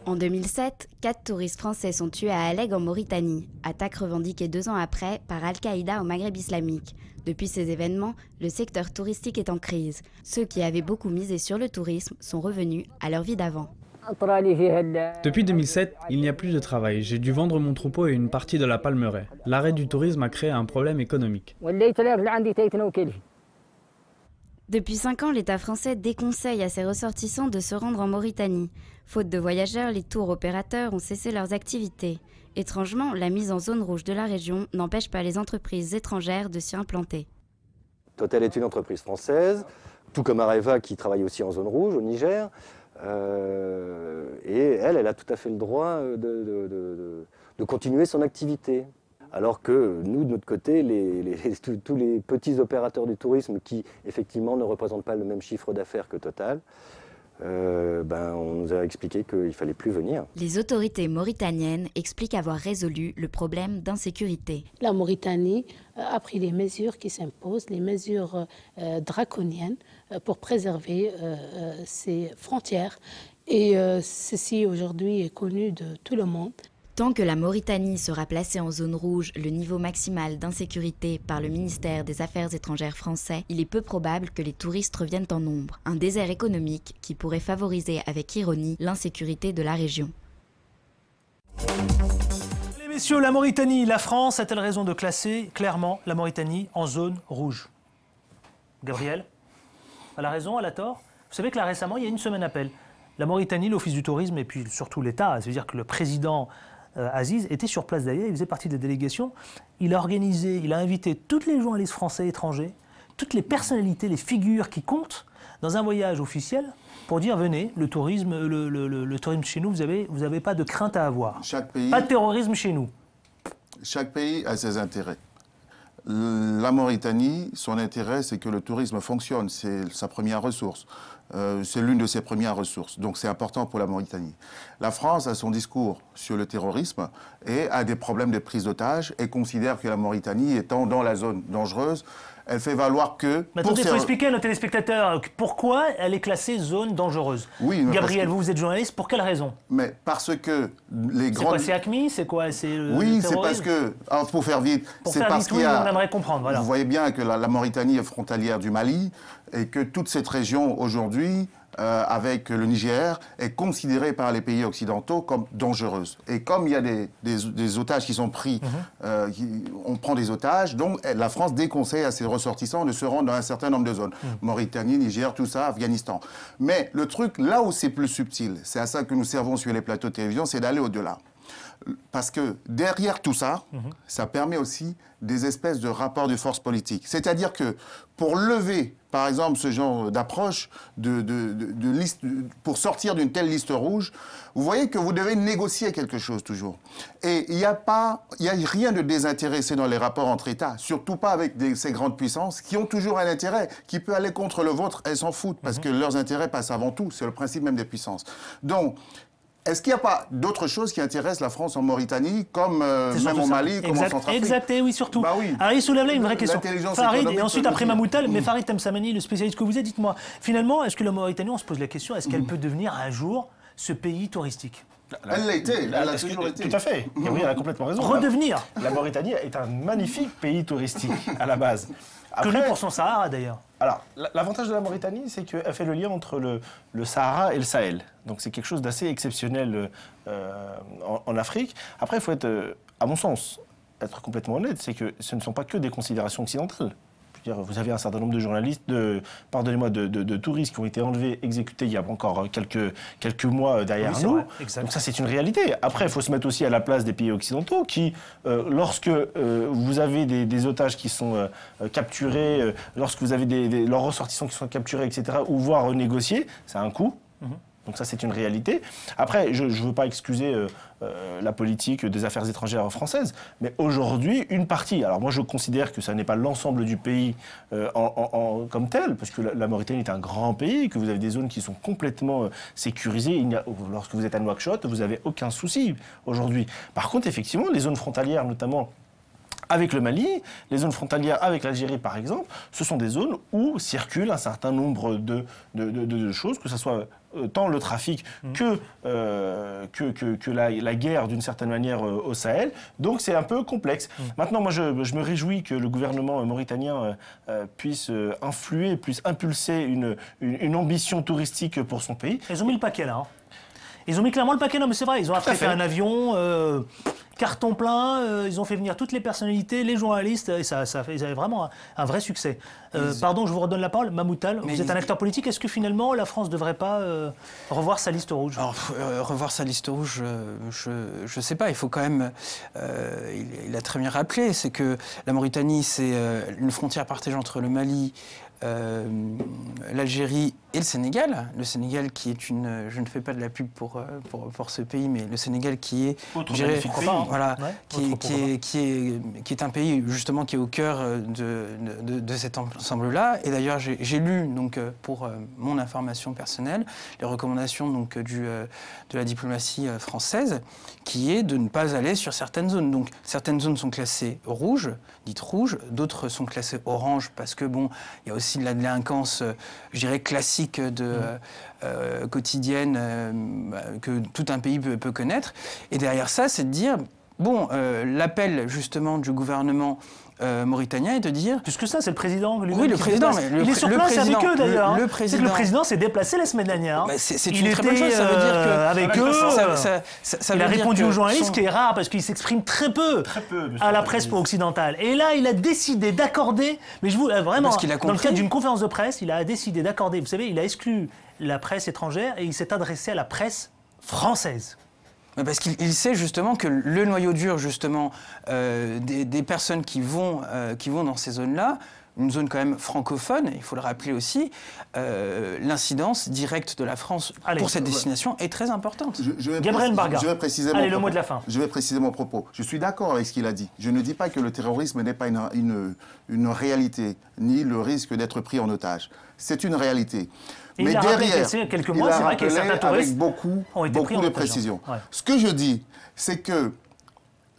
En 2007, 4 touristes français sont tués à Alleg en Mauritanie, attaque revendiquée 2 ans après par Al-Qaïda au Maghreb islamique. Depuis ces événements, le secteur touristique est en crise. Ceux qui avaient beaucoup misé sur le tourisme sont revenus à leur vie d'avant. Depuis 2007, il n'y a plus de travail. J'ai dû vendre mon troupeau et une partie de la palmeraie. L'arrêt du tourisme a créé un problème économique. Depuis 5 ans, l'État français déconseille à ses ressortissants de se rendre en Mauritanie. Faute de voyageurs, les tours opérateurs ont cessé leurs activités. Étrangement, la mise en zone rouge de la région n'empêche pas les entreprises étrangères de s'y implanter. Total est une entreprise française, tout comme Areva qui travaille aussi en zone rouge au Niger. Et elle a tout à fait le droit de continuer son activité. Alors que nous, de notre côté, tous les petits opérateurs du tourisme qui, effectivement, ne représentent pas le même chiffre d'affaires que Total, on nous a expliqué qu'il ne fallait plus venir. Les autorités mauritaniennes expliquent avoir résolu le problème d'insécurité. La Mauritanie a pris les mesures qui s'imposent, les mesures draconiennes pour préserver ses frontières. Et ceci, aujourd'hui, est connu de tout le monde. Tant que la Mauritanie sera placée en zone rouge, le niveau maximal d'insécurité par le ministère des Affaires étrangères français, il est peu probable que les touristes reviennent en nombre. Un désert économique qui pourrait favoriser avec ironie l'insécurité de la région. Les messieurs, la Mauritanie, la France a-t-elle raison de classer clairement la Mauritanie en zone rouge? Gabriel, elle a raison, elle a tort? Vous savez que là récemment, il y a une semaine appel, la Mauritanie, l'Office du tourisme et puis surtout l'État, c'est-à-dire que le président Aziz était sur place d'ailleurs, il faisait partie de la délégation. Il a invité toutes les journalistes français et étrangers, toutes les personnalités, les figures qui comptent dans un voyage officiel pour dire venez, le tourisme chez nous, vous avez pas de crainte à avoir. Pas de terrorisme chez nous. Chaque pays a ses intérêts. La Mauritanie, son intérêt, c'est que le tourisme fonctionne, c'est sa première ressource. C'est l'une de ses premières ressources. Donc c'est important pour la Mauritanie. La France a son discours sur le terrorisme et a des problèmes de prise d'otages et considère que la Mauritanie étant dans la zone dangereuse, elle fait valoir que... Mais attendez, il faut expliquer à nos téléspectateurs pourquoi elle est classée zone dangereuse. Oui, Gabriel, vous êtes journaliste, pour quelle raison? Mais parce que les grandes... C'est quoi, c'est ACMI? C'est quoi? Oui, c'est parce que... Alors, pour faire vite, c'est parce qu'il y a... On aimerait comprendre, voilà. Vous voyez bien que la Mauritanie est frontalière du Mali et que toute cette région, aujourd'hui, avec le Niger, est considérée par les pays occidentaux comme dangereuse. Et comme il y a des otages qui sont pris, on prend des otages, donc la France déconseille à ses ressortissants de se rendre dans un certain nombre de zones. Mauritanie, Niger, tout ça, Afghanistan. Mais le truc, là où c'est plus subtil, c'est à ça que nous servons sur les plateaux de télévision, c'est d'aller au-delà. Parce que derrière tout ça, ça permet aussi des espèces de rapports de force politique. C'est-à-dire que pour lever, par exemple, ce genre d'approche, de liste, pour sortir d'une telle liste rouge, vous voyez que vous devez négocier quelque chose toujours. Et il n'y a rien de désintéressé dans les rapports entre États, surtout pas avec ces grandes puissances qui ont toujours un intérêt qui peut aller contre le vôtre, elles s'en foutent, parce que leurs intérêts passent avant tout, c'est le principe même des puissances. Donc, est-ce qu'il n'y a pas d'autres choses qui intéressent la France en Mauritanie, comme même au Mali, comme en Centrafrique? Exact, et oui, surtout. Bah oui. Alors, il soulève là une vraie question. Farid, et ensuite, après Mamoutal, mais Farid Temsamani, le spécialiste que vous êtes, dites-moi, finalement, est-ce que la Mauritanie, on se pose la question, est-ce qu'elle peut devenir un jour ce pays touristique? Elle l'a été, elle a toujours été. Tout à fait. Et oui, elle a complètement raison. Redevenir. La Mauritanie est un magnifique pays touristique, à la base. Connu pour son Sahara, d'ailleurs. Alors, l'avantage de la Mauritanie, c'est qu'elle fait le lien entre le Sahara et le Sahel. Donc, c'est quelque chose d'assez exceptionnel en Afrique. Après, il faut être, à mon sens, être complètement honnête, c'est que ce ne sont pas que des considérations occidentales. Vous avez un certain nombre de journalistes, de touristes qui ont été enlevés, exécutés il y a encore quelques mois derrière nous. Donc ça, c'est une réalité. Après, il faut se mettre aussi à la place des pays occidentaux qui, lorsque vous avez des otages qui sont capturés, lorsque vous avez leurs ressortissants qui sont capturés, etc., ou voire renégociés, ça a un coût. Donc ça, c'est une réalité. Après, je ne veux pas excuser la politique des affaires étrangères françaises, mais aujourd'hui, une partie, alors moi je considère que ça n'est pas l'ensemble du pays comme tel, parce que la Mauritanie est un grand pays, que vous avez des zones qui sont complètement sécurisées. Lorsque vous êtes à Nouakchott, vous n'avez aucun souci aujourd'hui. Par contre, effectivement, les zones frontalières, notamment avec le Mali, les zones frontalières avec l'Algérie, par exemple, ce sont des zones où circulent un certain nombre de choses, que ce soit tant le trafic que la guerre d'une certaine manière au Sahel. Donc c'est un peu complexe. Maintenant, moi je me réjouis que le gouvernement mauritanien puisse influer, puisse impulser une ambition touristique pour son pays. Ils ont mis le paquet là. Ils ont mis clairement le paquet, non mais c'est vrai, ils ont affrété un avion, carton plein, ils ont fait venir toutes les personnalités, les journalistes, et ça ils avaient vraiment un vrai succès. Pardon, je vous redonne la parole, Mahmoud Tal, vous êtes un acteur politique, est-ce que finalement la France ne devrait pas revoir sa liste rouge? Alors, revoir sa liste rouge, je ne sais pas, il faut quand même, il a très bien rappelé, c'est que la Mauritanie, c'est une frontière partagée entre le Mali, l'Algérie et le Sénégal. Le Sénégal qui est une... Je ne fais pas de la pub pour ce pays, mais le Sénégal qui est... qui est un pays justement qui est au cœur de cet ensemble-là. Et d'ailleurs, j'ai lu, donc, pour mon information personnelle, les recommandations donc, de la diplomatie française, qui est de ne pas aller sur certaines zones. Donc, certaines zones sont classées rouges, dites rouges, d'autres sont classées orange parce que, bon, il y a aussi de la délinquance, je dirais, classique quotidienne que tout un pays peut connaître. Et derrière ça, c'est de dire, bon, l'appel justement du gouvernement mauritanien est de dire... Plus que ça, c'est le président lui-même. Oui, le président. Il est sur place avec eux d'ailleurs. Le président. Le président s'est déplacé la semaine dernière. C'est une très bonne chose, ça veut dire que... Avec eux, il a répondu aux journalistes, ce qui est rare parce qu'il s'exprime très peu à la presse occidentale. Et là, il a décidé d'accorder, mais je vous vraiment, dans le cadre d'une conférence de presse, il a décidé d'accorder, vous savez, il a exclu la presse étrangère et il s'est adressé à la presse française. Parce qu'il sait justement que le noyau dur justement des personnes qui vont dans ces zones-là, une zone quand même francophone, il faut le rappeler aussi, l'incidence directe de la France pour cette destination est très importante. Gabriel Mbarga, le mot de la fin. Je vais préciser mon propos. Je suis d'accord avec ce qu'il a dit. Je ne dis pas que le terrorisme n'est pas une réalité, ni le risque d'être pris en otage. C'est une réalité. Mais derrière, quelques mois, c'est vrai qu'il y a certains touristes avec beaucoup de précision. Ouais. Ce que je dis, c'est que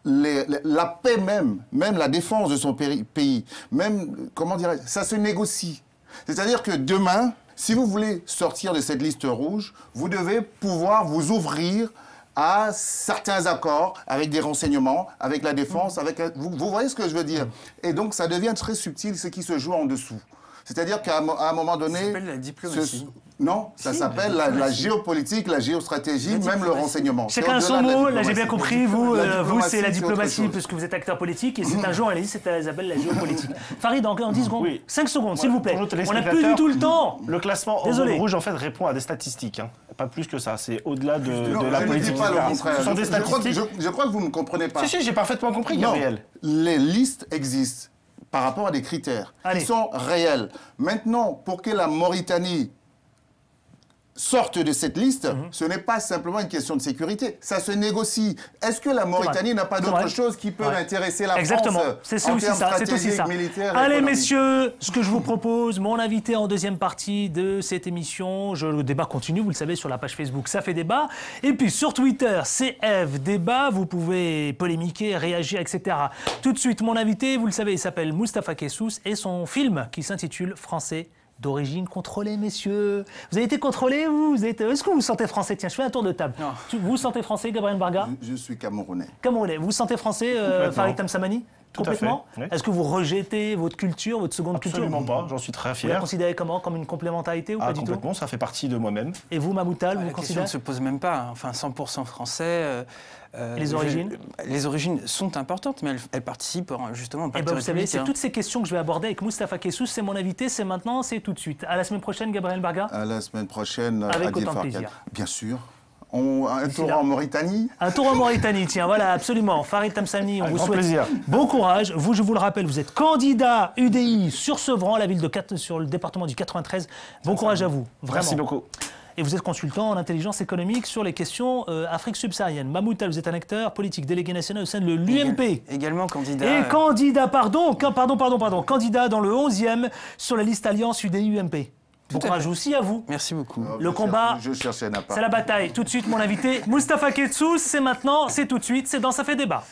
la paix même la défense de son pays, même, comment dirais-je, ça se négocie. C'est-à-dire que demain, si vous voulez sortir de cette liste rouge, vous devez pouvoir vous ouvrir à certains accords avec des renseignements, avec la défense, vous voyez ce que je veux dire? Et donc, ça devient très subtil ce qui se joue en dessous. C'est-à-dire qu'à un moment donné... Ça s'appelle la diplomatie. Non, ça s'appelle la géopolitique, la géostratégie, même le renseignement. Chacun son mot, là j'ai bien compris, vous c'est la diplomatie puisque vous êtes acteur politique et c'est un journaliste, ça s'appelle la géopolitique. Farid, en 10 secondes, 5 secondes s'il vous plaît, on n'a plus du tout le temps. Le classement en zone rouge en fait répond à des statistiques, hein. Pas plus que ça, c'est au-delà de la politique. Ce sont des statistiques. Je crois que vous ne comprenez pas. Si, j'ai parfaitement compris, Gabriel. Les listes existent par rapport à des critères qui sont réels. Maintenant, pour que la Mauritanie sorte de cette liste, ce n'est pas simplement une question de sécurité. Ça se négocie. Est-ce que la Mauritanie n'a pas d'autre chose qui peut intéresser la Exactement. France C'est aussi ça. Allez, messieurs, ce que je vous propose, mon invité en deuxième partie de cette émission, le débat continue, vous le savez, sur la page Facebook, ça fait débat. Et puis sur Twitter, CF Débat, vous pouvez polémiquer, réagir, etc. Tout de suite, mon invité, vous le savez, il s'appelle Moustapha Kessous et son film qui s'intitule Français d'origine contrôlée, messieurs. Vous avez été contrôlé, vous? Est-ce que vous vous sentez français? Tiens, je fais un tour de table. Vous vous sentez français, Gabriel Mbarga? Je suis camerounais. Camerounais. Vous vous sentez français, Farid Tamsamani? Complètement. Oui. Est-ce que vous rejetez votre culture, votre seconde culture? Absolument pas, j'en suis très fier. Vous la considérez comment? Comme une complémentarité ou pas du tout? Complètement, ça fait partie de moi-même. Et vous, Mahmoud Tal, vous considérez? La question ne se pose même pas. Enfin, 100% français. Les origines? Les origines sont importantes, mais elles participent justement au pacte vous savez, c'est républicain. toutes ces questions que je vais aborder avec Moustapha Kessous. C'est mon invité, c'est maintenant, c'est tout de suite. À la semaine prochaine, Gabriel Mbarga? À la semaine prochaine, avec autant de plaisir. Bien sûr. Un tour en Mauritanie. Un tour en Mauritanie, tiens, voilà, absolument. Farid Tamsamani, on vous souhaite bon courage. Vous, je vous le rappelle, vous êtes candidat UDI sur Sevran, la ville sur le département du 93. Bon courage à vous, vraiment. Merci beaucoup. Et vous êtes consultant en intelligence économique sur les questions Afrique subsaharienne. Mahmoud Tal, vous êtes un acteur politique délégué national au sein de l'UMP. Également candidat. Et candidat, candidat dans le 11e sur la liste Alliance UDI-UMP. Bon courage aussi à vous. Merci beaucoup. Le combat, c'est la bataille. Tout de suite, mon invité, Moustapha Kessous, c'est maintenant, c'est tout de suite, c'est dans Ça fait débat.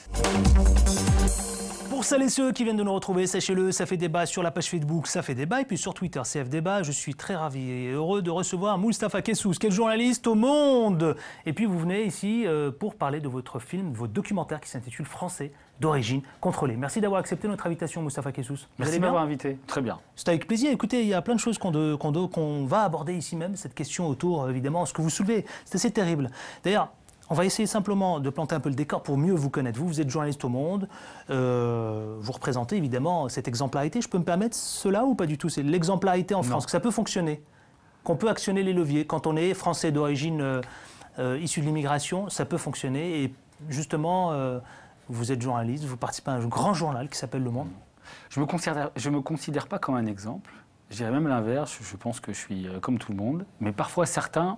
Pour celles et ceux qui viennent de nous retrouver, sachez-le, ça fait débat sur la page Facebook, ça fait débat, et puis sur Twitter, CF Débat. Je suis très ravi et heureux de recevoir Moustapha Kessous, qui est journaliste au Monde. Et puis vous venez ici pour parler de votre film, votre documentaire qui s'intitule Français d'origine contrôlée. Merci d'avoir accepté notre invitation, Moustapha Kessous. Merci de m'avoir invité. Très bien. C'est avec plaisir. Écoutez, il y a plein de choses qu'on va aborder ici même, cette question autour, évidemment, ce que vous soulevez. C'est assez terrible. D'ailleurs, on va essayer simplement de planter un peu le décor pour mieux vous connaître. Vous êtes journaliste au Monde, vous représentez évidemment cette exemplarité. Je peux me permettre cela ou pas du tout? C'est l'exemplarité en France, que ça peut fonctionner, qu'on peut actionner les leviers. Quand on est français d'origine issu de l'immigration, ça peut fonctionner. Et justement, vous êtes journaliste, vous participez à un grand journal qui s'appelle Le Monde. Je me considère pas comme un exemple. Je dirais même l'inverse. Je pense que je suis comme tout le monde. Mais parfois, certains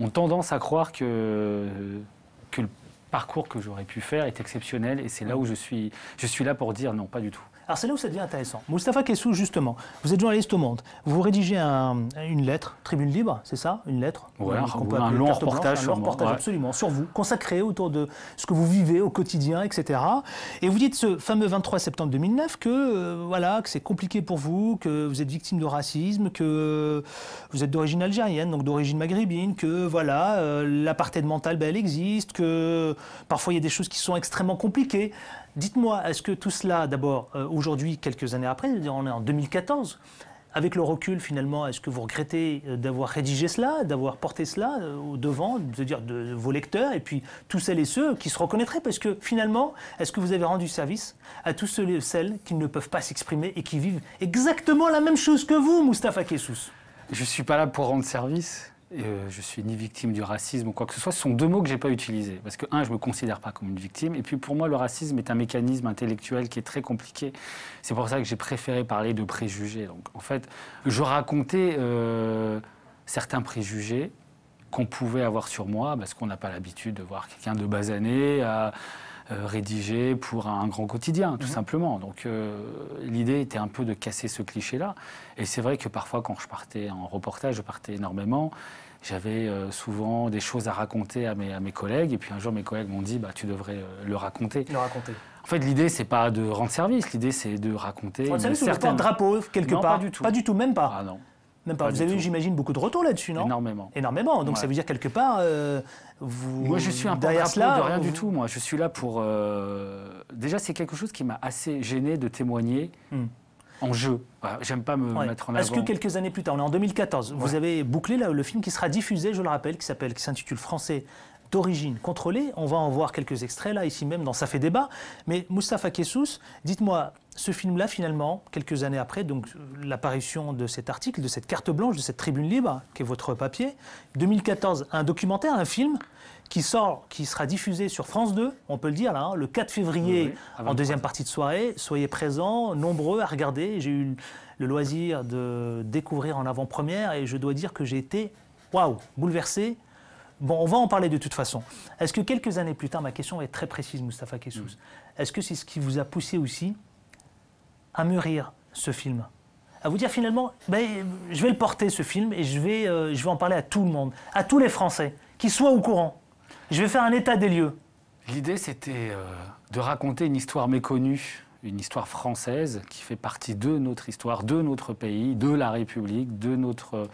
ont tendance à croire que le parcours que j'aurais pu faire est exceptionnel, et c'est là où je suis là pour dire non, pas du tout. Alors c'est là où ça devient intéressant. Moustapha Kessous, justement, vous êtes journaliste au Monde. Vous rédigez une lettre, Tribune Libre, c'est ça? Une lettre? Ouais, un long reportage, absolument, sur vous, consacré autour de ce que vous vivez au quotidien, etc. Et vous dites ce fameux 23 septembre 2009 que c'est compliqué pour vous, que vous êtes victime de racisme, que vous êtes d'origine algérienne, donc d'origine maghrébine, que l'apartheid mental, elle existe, que parfois il y a des choses qui sont extrêmement compliquées. Dites-moi, est-ce que tout cela, d'abord, aujourd'hui, quelques années après, on est en 2014, avec le recul, finalement, est-ce que vous regrettez d'avoir rédigé cela, d'avoir porté cela au devant, de vos lecteurs, et puis tous celles et ceux qui se reconnaîtraient? Parce que, finalement, est-ce que vous avez rendu service à tous ceux et celles qui ne peuvent pas s'exprimer et qui vivent exactement la même chose que vous, Moustapha Kessous? Je ne suis pas là pour rendre service. Je suis ni victime du racisme ou quoi que ce soit. Ce sont deux mots que je n'ai pas utilisés. Parce que, je ne me considère pas comme une victime. Et puis, pour moi, le racisme est un mécanisme intellectuel qui est très compliqué. C'est pour ça que j'ai préféré parler de préjugés. Donc, en fait, je racontais certains préjugés qu'on pouvait avoir sur moi, parce qu'on n'a pas l'habitude de voir quelqu'un de basané rédiger pour un grand quotidien, tout simplement. Donc l'idée était un peu de casser ce cliché-là. Et c'est vrai que parfois, quand je partais en reportage, je partais énormément. J'avais souvent des choses à raconter à mes collègues. Et puis un jour, mes collègues m'ont dit tu devrais le raconter. En fait, l'idée, c'est pas de rendre service. L'idée, c'est de raconter une certaine... drapeau, quelque part. Pas du tout. Pas du tout, même pas. Ah non. Même pas. Vous avez eu, j'imagine, beaucoup de retours là-dessus, non? Énormément. Donc ça veut dire quelque part, vous... Moi, je suis un porte-drapeau de rien du tout. Moi, je suis là pour... Déjà, c'est quelque chose qui m'a assez gêné de témoigner en jeu. J'aime pas me mettre en avant. Est-ce que quelques années plus tard, on est en 2014, vous avez bouclé le film qui sera diffusé, je le rappelle, qui s'intitule Français d'origine contrôlée. On va en voir quelques extraits là, ici même, dans Ça fait débat. Mais Moustapha Kessous, dites-moi, ce film-là, finalement, quelques années après, donc l'apparition de cet article, de cette carte blanche, de cette Tribune Libre, qui est votre papier, 2014, un documentaire, un film qui sera diffusé sur France 2, on peut le dire là, le 4 février, en deuxième partie de soirée. Soyez présents, nombreux à regarder. J'ai eu le loisir de découvrir en avant-première et je dois dire que j'ai été, bouleversé. Bon, on va en parler de toute façon. Est-ce que quelques années plus tard, ma question est très précise, Moustapha Kessous, est-ce que c'est ce qui vous a poussé aussi à mûrir ce film? À vous dire finalement, je vais le porter ce film et je vais en parler à tout le monde, à tous les Français, qu'ils soient au courant. Je vais faire un état des lieux. L'idée, c'était de raconter une histoire méconnue, une histoire française qui fait partie de notre histoire, de notre pays, de la République, de notre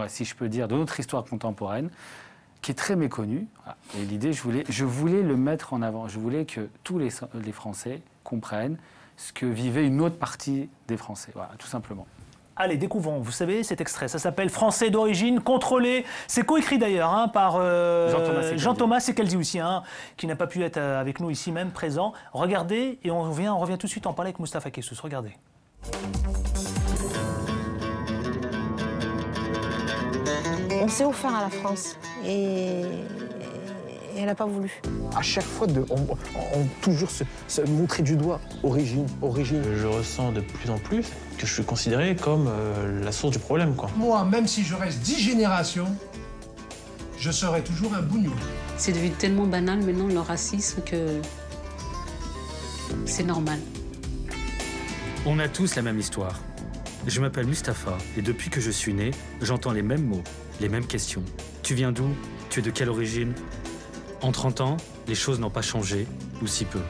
si je peux dire, de notre histoire contemporaine, qui est très méconnue. Et l'idée, je voulais le mettre en avant. Je voulais que tous les Français comprennent ce que vivait une autre partie des Français. Voilà, tout simplement. Allez, découvrons, vous savez, cet extrait. Ça s'appelle Français d'origine contrôlée. C'est coécrit d'ailleurs par Jean-Thomas Sekaldi aussi, qui n'a pas pu être avec nous ici même, présent. Regardez, et on revient tout de suite en parler avec Moustapha Kessous. Regardez. On s'est offert à la France et elle n'a pas voulu. À chaque fois, on toujours se montrer du doigt. Origine. Je ressens de plus en plus que je suis considéré comme la source du problème, quoi. Moi, même si je reste 10 générations, je serai toujours un bougnou. C'est devenu tellement banal maintenant, le racisme, que c'est normal. On a tous la même histoire. Je m'appelle Mustapha et depuis que je suis né, j'entends les mêmes mots, les mêmes questions. Tu viens d'où? Tu es de quelle origine? En 30 ans, les choses n'ont pas changé, ou si peu.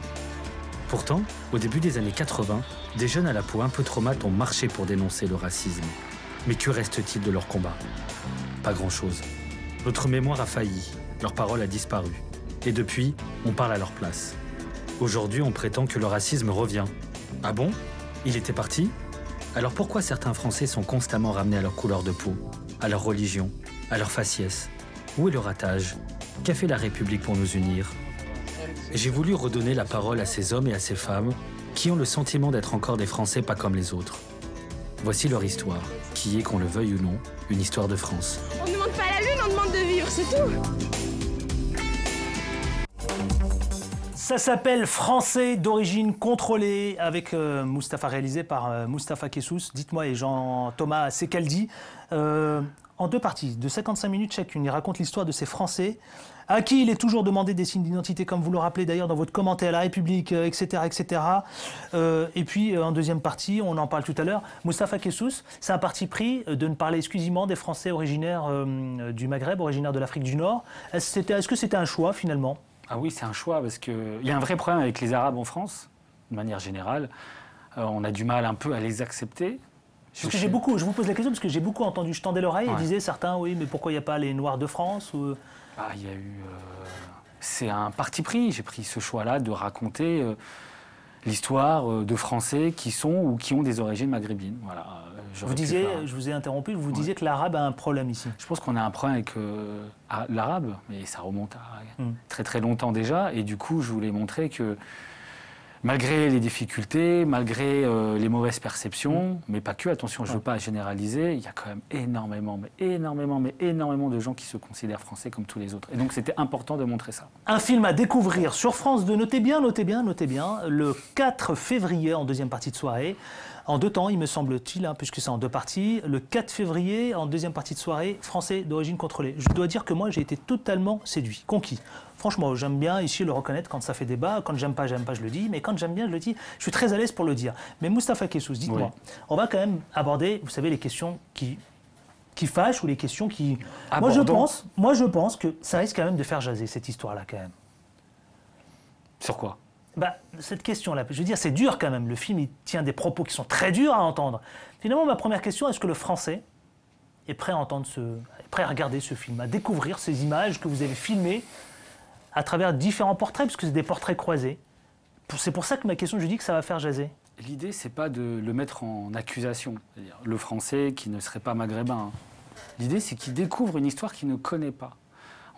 Pourtant, au début des années 80, des jeunes à la peau un peu traumate ont marché pour dénoncer le racisme. Mais que reste-t-il de leur combat? Pas grand-chose. Notre mémoire a failli, leur parole a disparu. Et depuis, on parle à leur place. Aujourd'hui, on prétend que le racisme revient. Ah bon? Il était parti? Alors pourquoi certains Français sont constamment ramenés à leur couleur de peau, à leur religion, à leur faciès? Où est le ratage? Qu'a fait la République pour nous unir? J'ai voulu redonner la parole à ces hommes et à ces femmes qui ont le sentiment d'être encore des Français pas comme les autres. Voici leur histoire, qui est, qu'on le veuille ou non, une histoire de France. On ne demande pas la lune, on demande de vivre, c'est tout. Ça s'appelle Français d'origine contrôlée, avec Mustapha, réalisé par Mustapha Kessous. Dites-moi, et Jean-Thomas Secaldi, en 2 parties, de 55 minutes chacune. Il raconte l'histoire de ces Français à qui il est toujours demandé des signes d'identité, comme vous le rappelez d'ailleurs dans votre commentaire, La République, etc. etc. Et puis, en 2e partie, on en parle tout à l'heure, Mustapha Kessous, c'est un parti pris de ne parler exclusivement des Français originaires du Maghreb, originaires de l'Afrique du Nord. Est-ce que c'était un choix, finalement ? Ah oui, c'est un choix, parce qu'il y a un vrai problème avec les Arabes en France, de manière générale. On a du mal un peu à les accepter. Parce que je vous pose la question parce que j'ai beaucoup entendu, je tendais l'oreille et disaient certains, oui, mais pourquoi il n'y a pas les Noirs de France ou... Ah, il y a eu... c'est un parti pris. J'ai pris ce choix-là de raconter l'histoire de Français qui sont ou qui ont des origines maghrébines. Voilà. Vous disiez, je vous ai interrompu, vous disiez que l'arabe a un problème ici. Je pense qu'on a un problème avec l'arabe, mais ça remonte à très très longtemps déjà. Et du coup, je voulais montrer que malgré les difficultés, malgré les mauvaises perceptions, mais pas que, attention, je ne veux pas généraliser, il y a quand même énormément de gens qui se considèrent français comme tous les autres. Et donc c'était important de montrer ça. Un film à découvrir sur France 2, notez bien, le 4 février en 2e partie de soirée. En 2 temps, il me semble-t-il, puisque c'est en 2 parties. Le 4 février, en 2e partie de soirée, Français d'origine contrôlée. Je dois dire que moi, j'ai été totalement séduit, conquis. Franchement, j'aime bien ici le reconnaître quand ça fait débat. Quand j'aime pas, je le dis. Mais quand j'aime bien, je le dis. Je suis très à l'aise pour le dire. Mais Mustapha Kessous, dites-moi, on va quand même aborder, vous savez, les questions qui fâchent ou les questions qui... Moi, je pense que ça risque quand même de faire jaser cette histoire-là, quand même. Sur quoi ? Cette question-là, je veux dire, c'est dur quand même. Le film, il tient des propos qui sont très durs à entendre. Finalement, ma première question, est-ce que le Français est prêt à prêt à regarder ce film, à découvrir ces images que vous avez filmées à travers différents portraits, parce que c'est des portraits croisés. C'est pour ça que ma question, je dis que ça va faire jaser. L'idée, c'est pas de le mettre en accusation, c'est-à-dire le Français qui ne serait pas maghrébin. L'idée, c'est qu'il découvre une histoire qu'il ne connaît pas.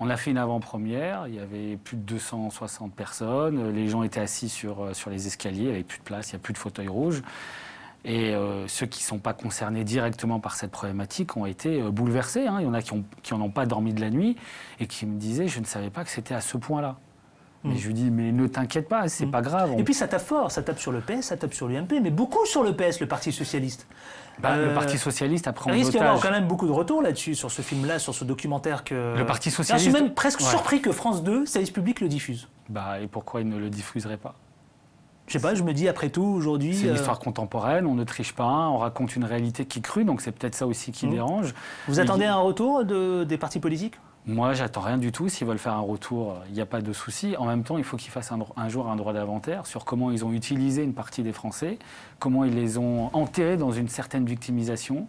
On a fait une avant-première, il y avait plus de 260 personnes, les gens étaient assis sur les escaliers, il n'y avait plus de place, il n'y a plus de fauteuils rouges. Et ceux qui ne sont pas concernés directement par cette problématique ont été bouleversés. Il y en a qui n'en ont pas dormi de la nuit et qui me disaient « je ne savais pas que c'était à ce point-là ». Mais je lui dis, mais ne t'inquiète pas, c'est pas grave. Et puis ça tape fort, ça tape sur le PS, ça tape sur l'UMP, mais beaucoup sur le PS, le Parti Socialiste. Le Parti Socialiste a pris en otage... Il risque d'y avoir quand même beaucoup de retours là-dessus, sur ce film-là, sur ce documentaire que... Le Parti Socialiste... Je suis même presque surpris que France 2, Service Public, le diffuse. Et pourquoi il ne le diffuserait pas ? Je sais pas, je me dis après tout, aujourd'hui... C'est une histoire contemporaine, on ne triche pas, on raconte une réalité qui est crue, donc c'est peut-être ça aussi qui dérange. Vous attendez un retour des partis politiques ? Moi, j'attends rien du tout. S'ils veulent faire un retour, il n'y a pas de souci. En même temps, il faut qu'ils fassent un jour un droit d'inventaire sur comment ils ont utilisé une partie des Français, comment ils les ont enterrés dans une certaine victimisation,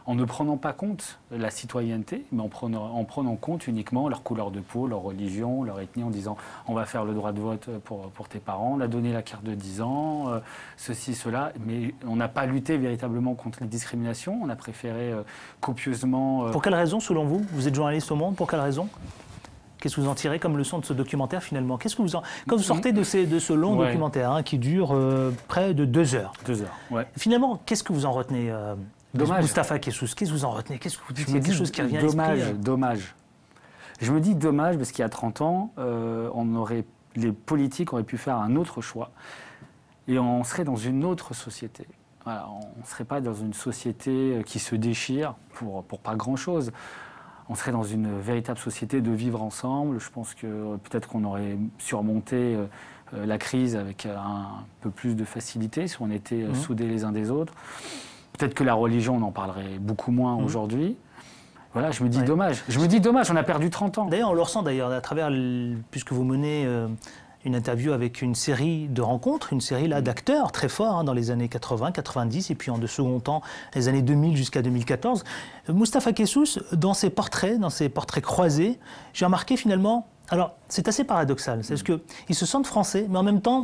en ne prenant pas compte la citoyenneté, mais en prenant compte uniquement leur couleur de peau, leur religion, leur ethnie, en disant on va faire le droit de vote pour tes parents, on a donné la carte de 10 ans, ceci, cela, mais on n'a pas lutté véritablement contre les discriminations, on a préféré copieusement... Pour quelle raison, selon vous ? Vous êtes journaliste au Monde, pour quelle raison ? Qu'est-ce que vous en tirez comme leçon de ce documentaire finalement ? Qu'est-ce que quand vous sortez de ce long documentaire qui dure près de 2 heures. 2 heures, ouais. Finalement, qu'est-ce que vous en retenez Dommage. Mustapha Kessous, qu'est-ce que vous en retenez ? Qu'est-ce que vous dites ? Il y a quelque chose qui revient à l'esprit. Dommage. Je me dis dommage parce qu'il y a 30 ans, les politiques auraient pu faire un autre choix et on serait dans une autre société. Voilà, on ne serait pas dans une société qui se déchire pour pas grand-chose. On serait dans une véritable société de vivre ensemble. Je pense que peut-être qu'on aurait surmonté la crise avec un peu plus de facilité si on était soudés les uns des autres. Peut-être que la religion, on en parlerait beaucoup moins aujourd'hui. Voilà, je me dis dommage. Je me dis dommage, on a perdu 30 ans. D'ailleurs, on le ressent à travers, puisque vous menez une interview avec une série de rencontres, une série là d'acteurs très forts dans les années 80, 90 et puis en de second temps les années 2000 jusqu'à 2014. Moustapha Kessous, dans ses portraits croisés, j'ai remarqué finalement, alors c'est assez paradoxal, c'est parce qu'ils se sentent français, mais en même temps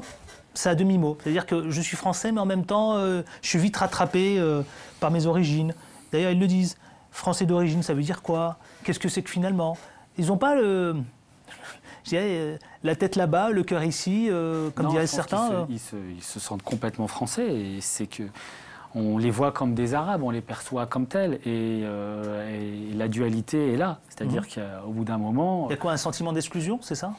c'est à demi-mot. C'est-à-dire que je suis français, mais en même temps je suis vite rattrapé par mes origines. D'ailleurs ils le disent, français d'origine ça veut dire quoi? Qu'est-ce que c'est que finalement? Ils n'ont pas le... Je dirais, la tête là-bas, le cœur ici, comme diraient certains. Ils se sentent complètement français. Et c'est que on les voit comme des Arabes, on les perçoit comme tels. Et la dualité est là. C'est-à-dire qu'au bout d'un moment... Il y a quoi, un sentiment d'exclusion, c'est ça?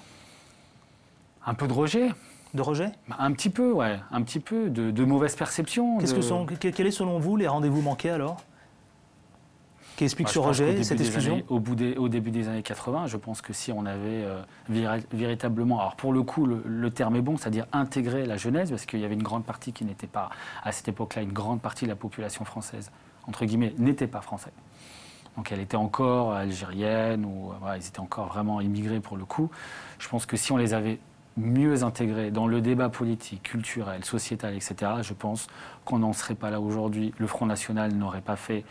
Un peu de rejet. De rejet? Un petit peu, ouais. Un petit peu de mauvaise perception. Quels est selon vous les rendez-vous manqués alors? Qui explique ce rejet, cette exclusion? Au début des années 80, je pense que si on avait véritablement, alors pour le coup, le terme est bon, c'est-à-dire intégrer la jeunesse, parce qu'il y avait une grande partie qui n'était pas, à cette époque-là, une grande partie de la population française, entre guillemets, n'était pas français. Donc elle était encore algérienne, ou voilà, ils étaient encore vraiment immigrés pour le coup. Je pense que si on les avait mieux intégrés dans le débat politique, culturel, sociétal, etc., je pense qu'on n'en serait pas là aujourd'hui. Le Front National n'aurait pas fait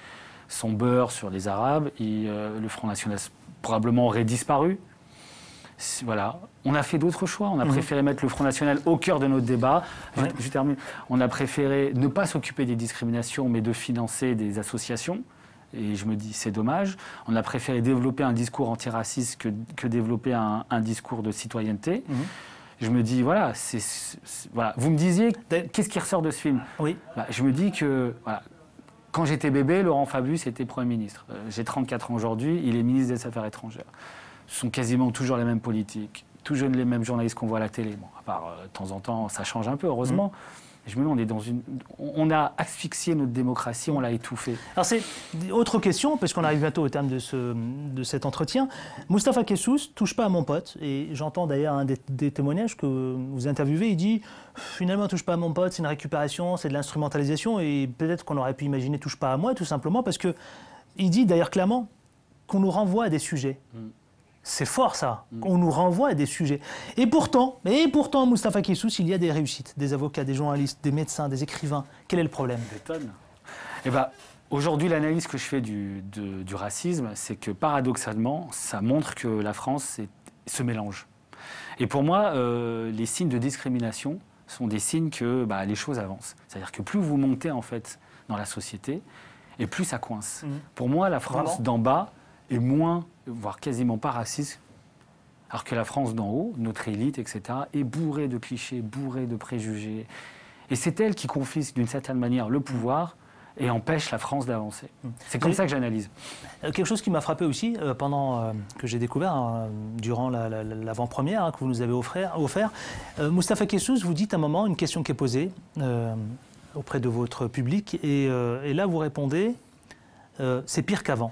son beurre sur les Arabes, et le Front National probablement aurait disparu. Voilà. On a fait d'autres choix. On a préféré mettre le Front National au cœur de notre débat. Ouais. Je termine. On a préféré ne pas s'occuper des discriminations, mais de financer des associations. Et je me dis, c'est dommage. On a préféré développer un discours antiraciste que développer un discours de citoyenneté. Je me dis, voilà, voilà. Vous me disiez, qu'est-ce qui ressort de ce film? Oui. Je me dis que... Voilà, quand j'étais bébé, Laurent Fabius était Premier ministre. J'ai 34 ans aujourd'hui, il est ministre des Affaires étrangères. Ce sont quasiment toujours les mêmes politiques, toujours les mêmes journalistes qu'on voit à la télé. Bon, à part de temps en temps, ça change un peu, heureusement. Je me dis, on a asphyxié notre démocratie, on l'a étouffée. Alors c'est autre question, parce qu'on arrive bientôt au terme de cet entretien. Moustapha Kessous, touche pas à mon pote, et j'entends d'ailleurs un des témoignages que vous interviewez, il dit finalement touche pas à mon pote, c'est une récupération, c'est de l'instrumentalisation, et peut-être qu'on aurait pu imaginer touche pas à moi, tout simplement, parce que il dit d'ailleurs clairement qu'on nous renvoie à des sujets. C'est fort ça, on nous renvoie à des sujets. Et pourtant, Moustapha Kessous, il y a des réussites, des avocats, des journalistes, des médecins, des écrivains. Quel est le problème? Des tonnes. Eh ben, aujourd'hui, l'analyse que je fais du racisme, c'est que paradoxalement, ça montre que la France se mélange. Et pour moi, les signes de discrimination sont des signes que les choses avancent. C'est-à-dire que plus vous montez en fait dans la société, et plus ça coince. Pour moi, la France d'en bas est moins, voire quasiment pas raciste, alors que la France d'en haut, notre élite, etc., est bourrée de clichés, bourrée de préjugés. Et c'est elle qui confisque d'une certaine manière le pouvoir et empêche la France d'avancer. C'est comme ça que j'analyse. Quelque chose qui m'a frappé aussi, pendant que j'ai découvert, durant l'avant-première que vous nous avez offert, Moustapha Kessous, vous dites à un moment une question qui est posée auprès de votre public, et là vous répondez c'est pire qu'avant.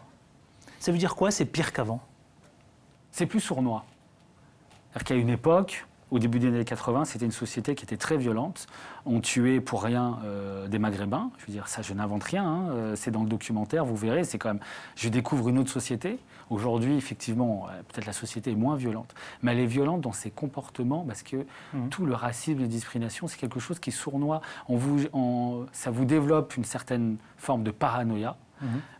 Ça veut dire quoi, c'est pire qu'avant? C'est plus sournois. C'est-à-dire qu'à une époque, au début des années 80, c'était une société qui était très violente. On tuait pour rien des Maghrébins. Je veux dire, ça, je n'invente rien. C'est dans le documentaire, vous verrez. C'est quand même... Je découvre une autre société. Aujourd'hui, effectivement, peut-être la société est moins violente. Mais elle est violente dans ses comportements parce que tout le racisme, la discrimination, c'est quelque chose qui est sournois. Ça vous développe une certaine forme de paranoïa.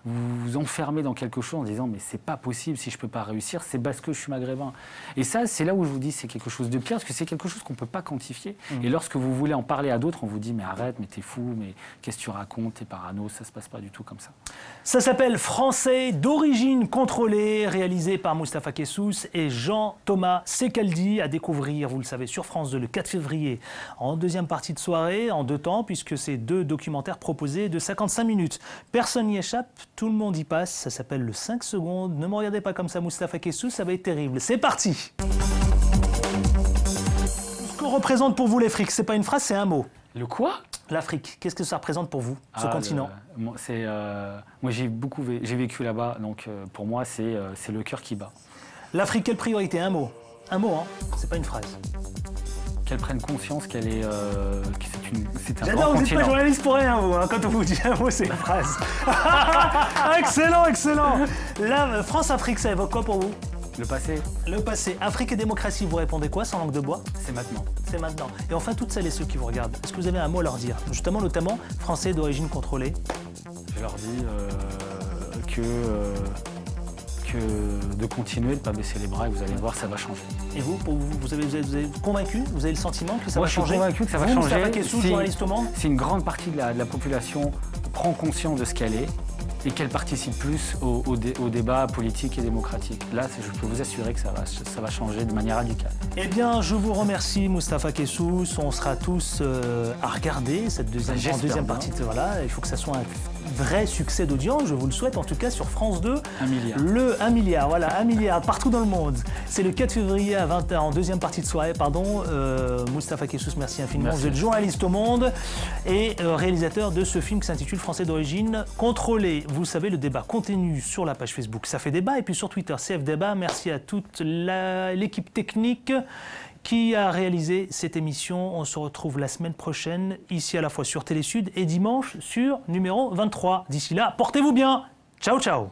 Vous vous enfermez dans quelque chose en disant mais c'est pas possible, si je peux pas réussir, c'est parce que je suis maghrébin. Et ça, c'est là où je vous dis c'est quelque chose de pire, parce que c'est quelque chose qu'on peut pas quantifier. Et lorsque vous voulez en parler à d'autres, on vous dit mais arrête, mais t'es fou, mais qu'est-ce que tu racontes, t'es parano, ça se passe pas du tout comme ça. Ça s'appelle Français d'origine contrôlée, réalisé par Moustapha Kessous et Jean-Thomas Sekaldi, à découvrir, vous le savez, sur France 2 le 4 février, en deuxième partie de soirée, en 2 temps, puisque c'est 2 documentaires proposés de 55 minutes. Personne n'y échappe, tout le monde y passe, ça s'appelle le 5 secondes. Ne me regardez pas comme ça, Moustapha Kessous, ça va être terrible. C'est parti! Ce qu'on représente pour vous l'Afrique, c'est pas une phrase, c'est un mot. Le quoi? L'Afrique, qu'est-ce que ça représente pour vous, ce continent? Moi, j'ai vécu là-bas, donc pour moi, c'est le cœur qui bat. L'Afrique, quelle priorité? Un mot. Un mot, hein, c'est pas une phrase. Qu'elle prenne conscience qu'elle est... c'est un J'adore, vous n'êtes pas journaliste pour rien, vous. Hein. Quand on vous dit un mot, c'est une phrase. Excellent, excellent. La France-Afrique, ça évoque quoi pour vous? Le passé. Le passé. Afrique et démocratie, vous répondez quoi sans langue de bois? C'est maintenant. C'est maintenant. Et enfin, toutes celles et ceux qui vous regardent, est-ce que vous avez un mot à leur dire? Justement, notamment, Français d'origine contrôlée. Je leur dis que de continuer, de ne pas baisser les bras et vous allez voir, ça va changer. Et vous, vous avez convaincu? Vous avez le sentiment que ça va changer? Moi, je suis convaincu que ça va changer. Moustapha Kessou, journaliste au Monde. Si une grande partie de la population prend conscience de ce qu'elle est, et qu'elle participe plus au débat politique et démocratique. Là, je peux vous assurer que ça va changer de manière radicale. Eh bien, je vous remercie, Moustapha Kessou. On sera tous à regarder cette deuxième partie. Voilà, il faut que ça soit un vrai succès d'audience, je vous le souhaite, en tout cas sur France 2. 1 milliard. Le 1 milliard, voilà, 1 milliard, partout dans le monde. C'est le 4 février à 20h, en deuxième partie de soirée, pardon. Moustapha Kessou, merci infiniment. Merci. Vous êtes journaliste au Monde et réalisateur de ce film qui s'intitule Français d'origine contrôlée. Vous savez, le débat continue sur la page Facebook, ça fait débat, et puis sur Twitter, CF Débat. Merci à toute l'équipe technique qui a réalisé cette émission. On se retrouve la semaine prochaine, ici à la fois sur Télé Sud et dimanche sur numéro 23. D'ici là, portez-vous bien. Ciao, ciao.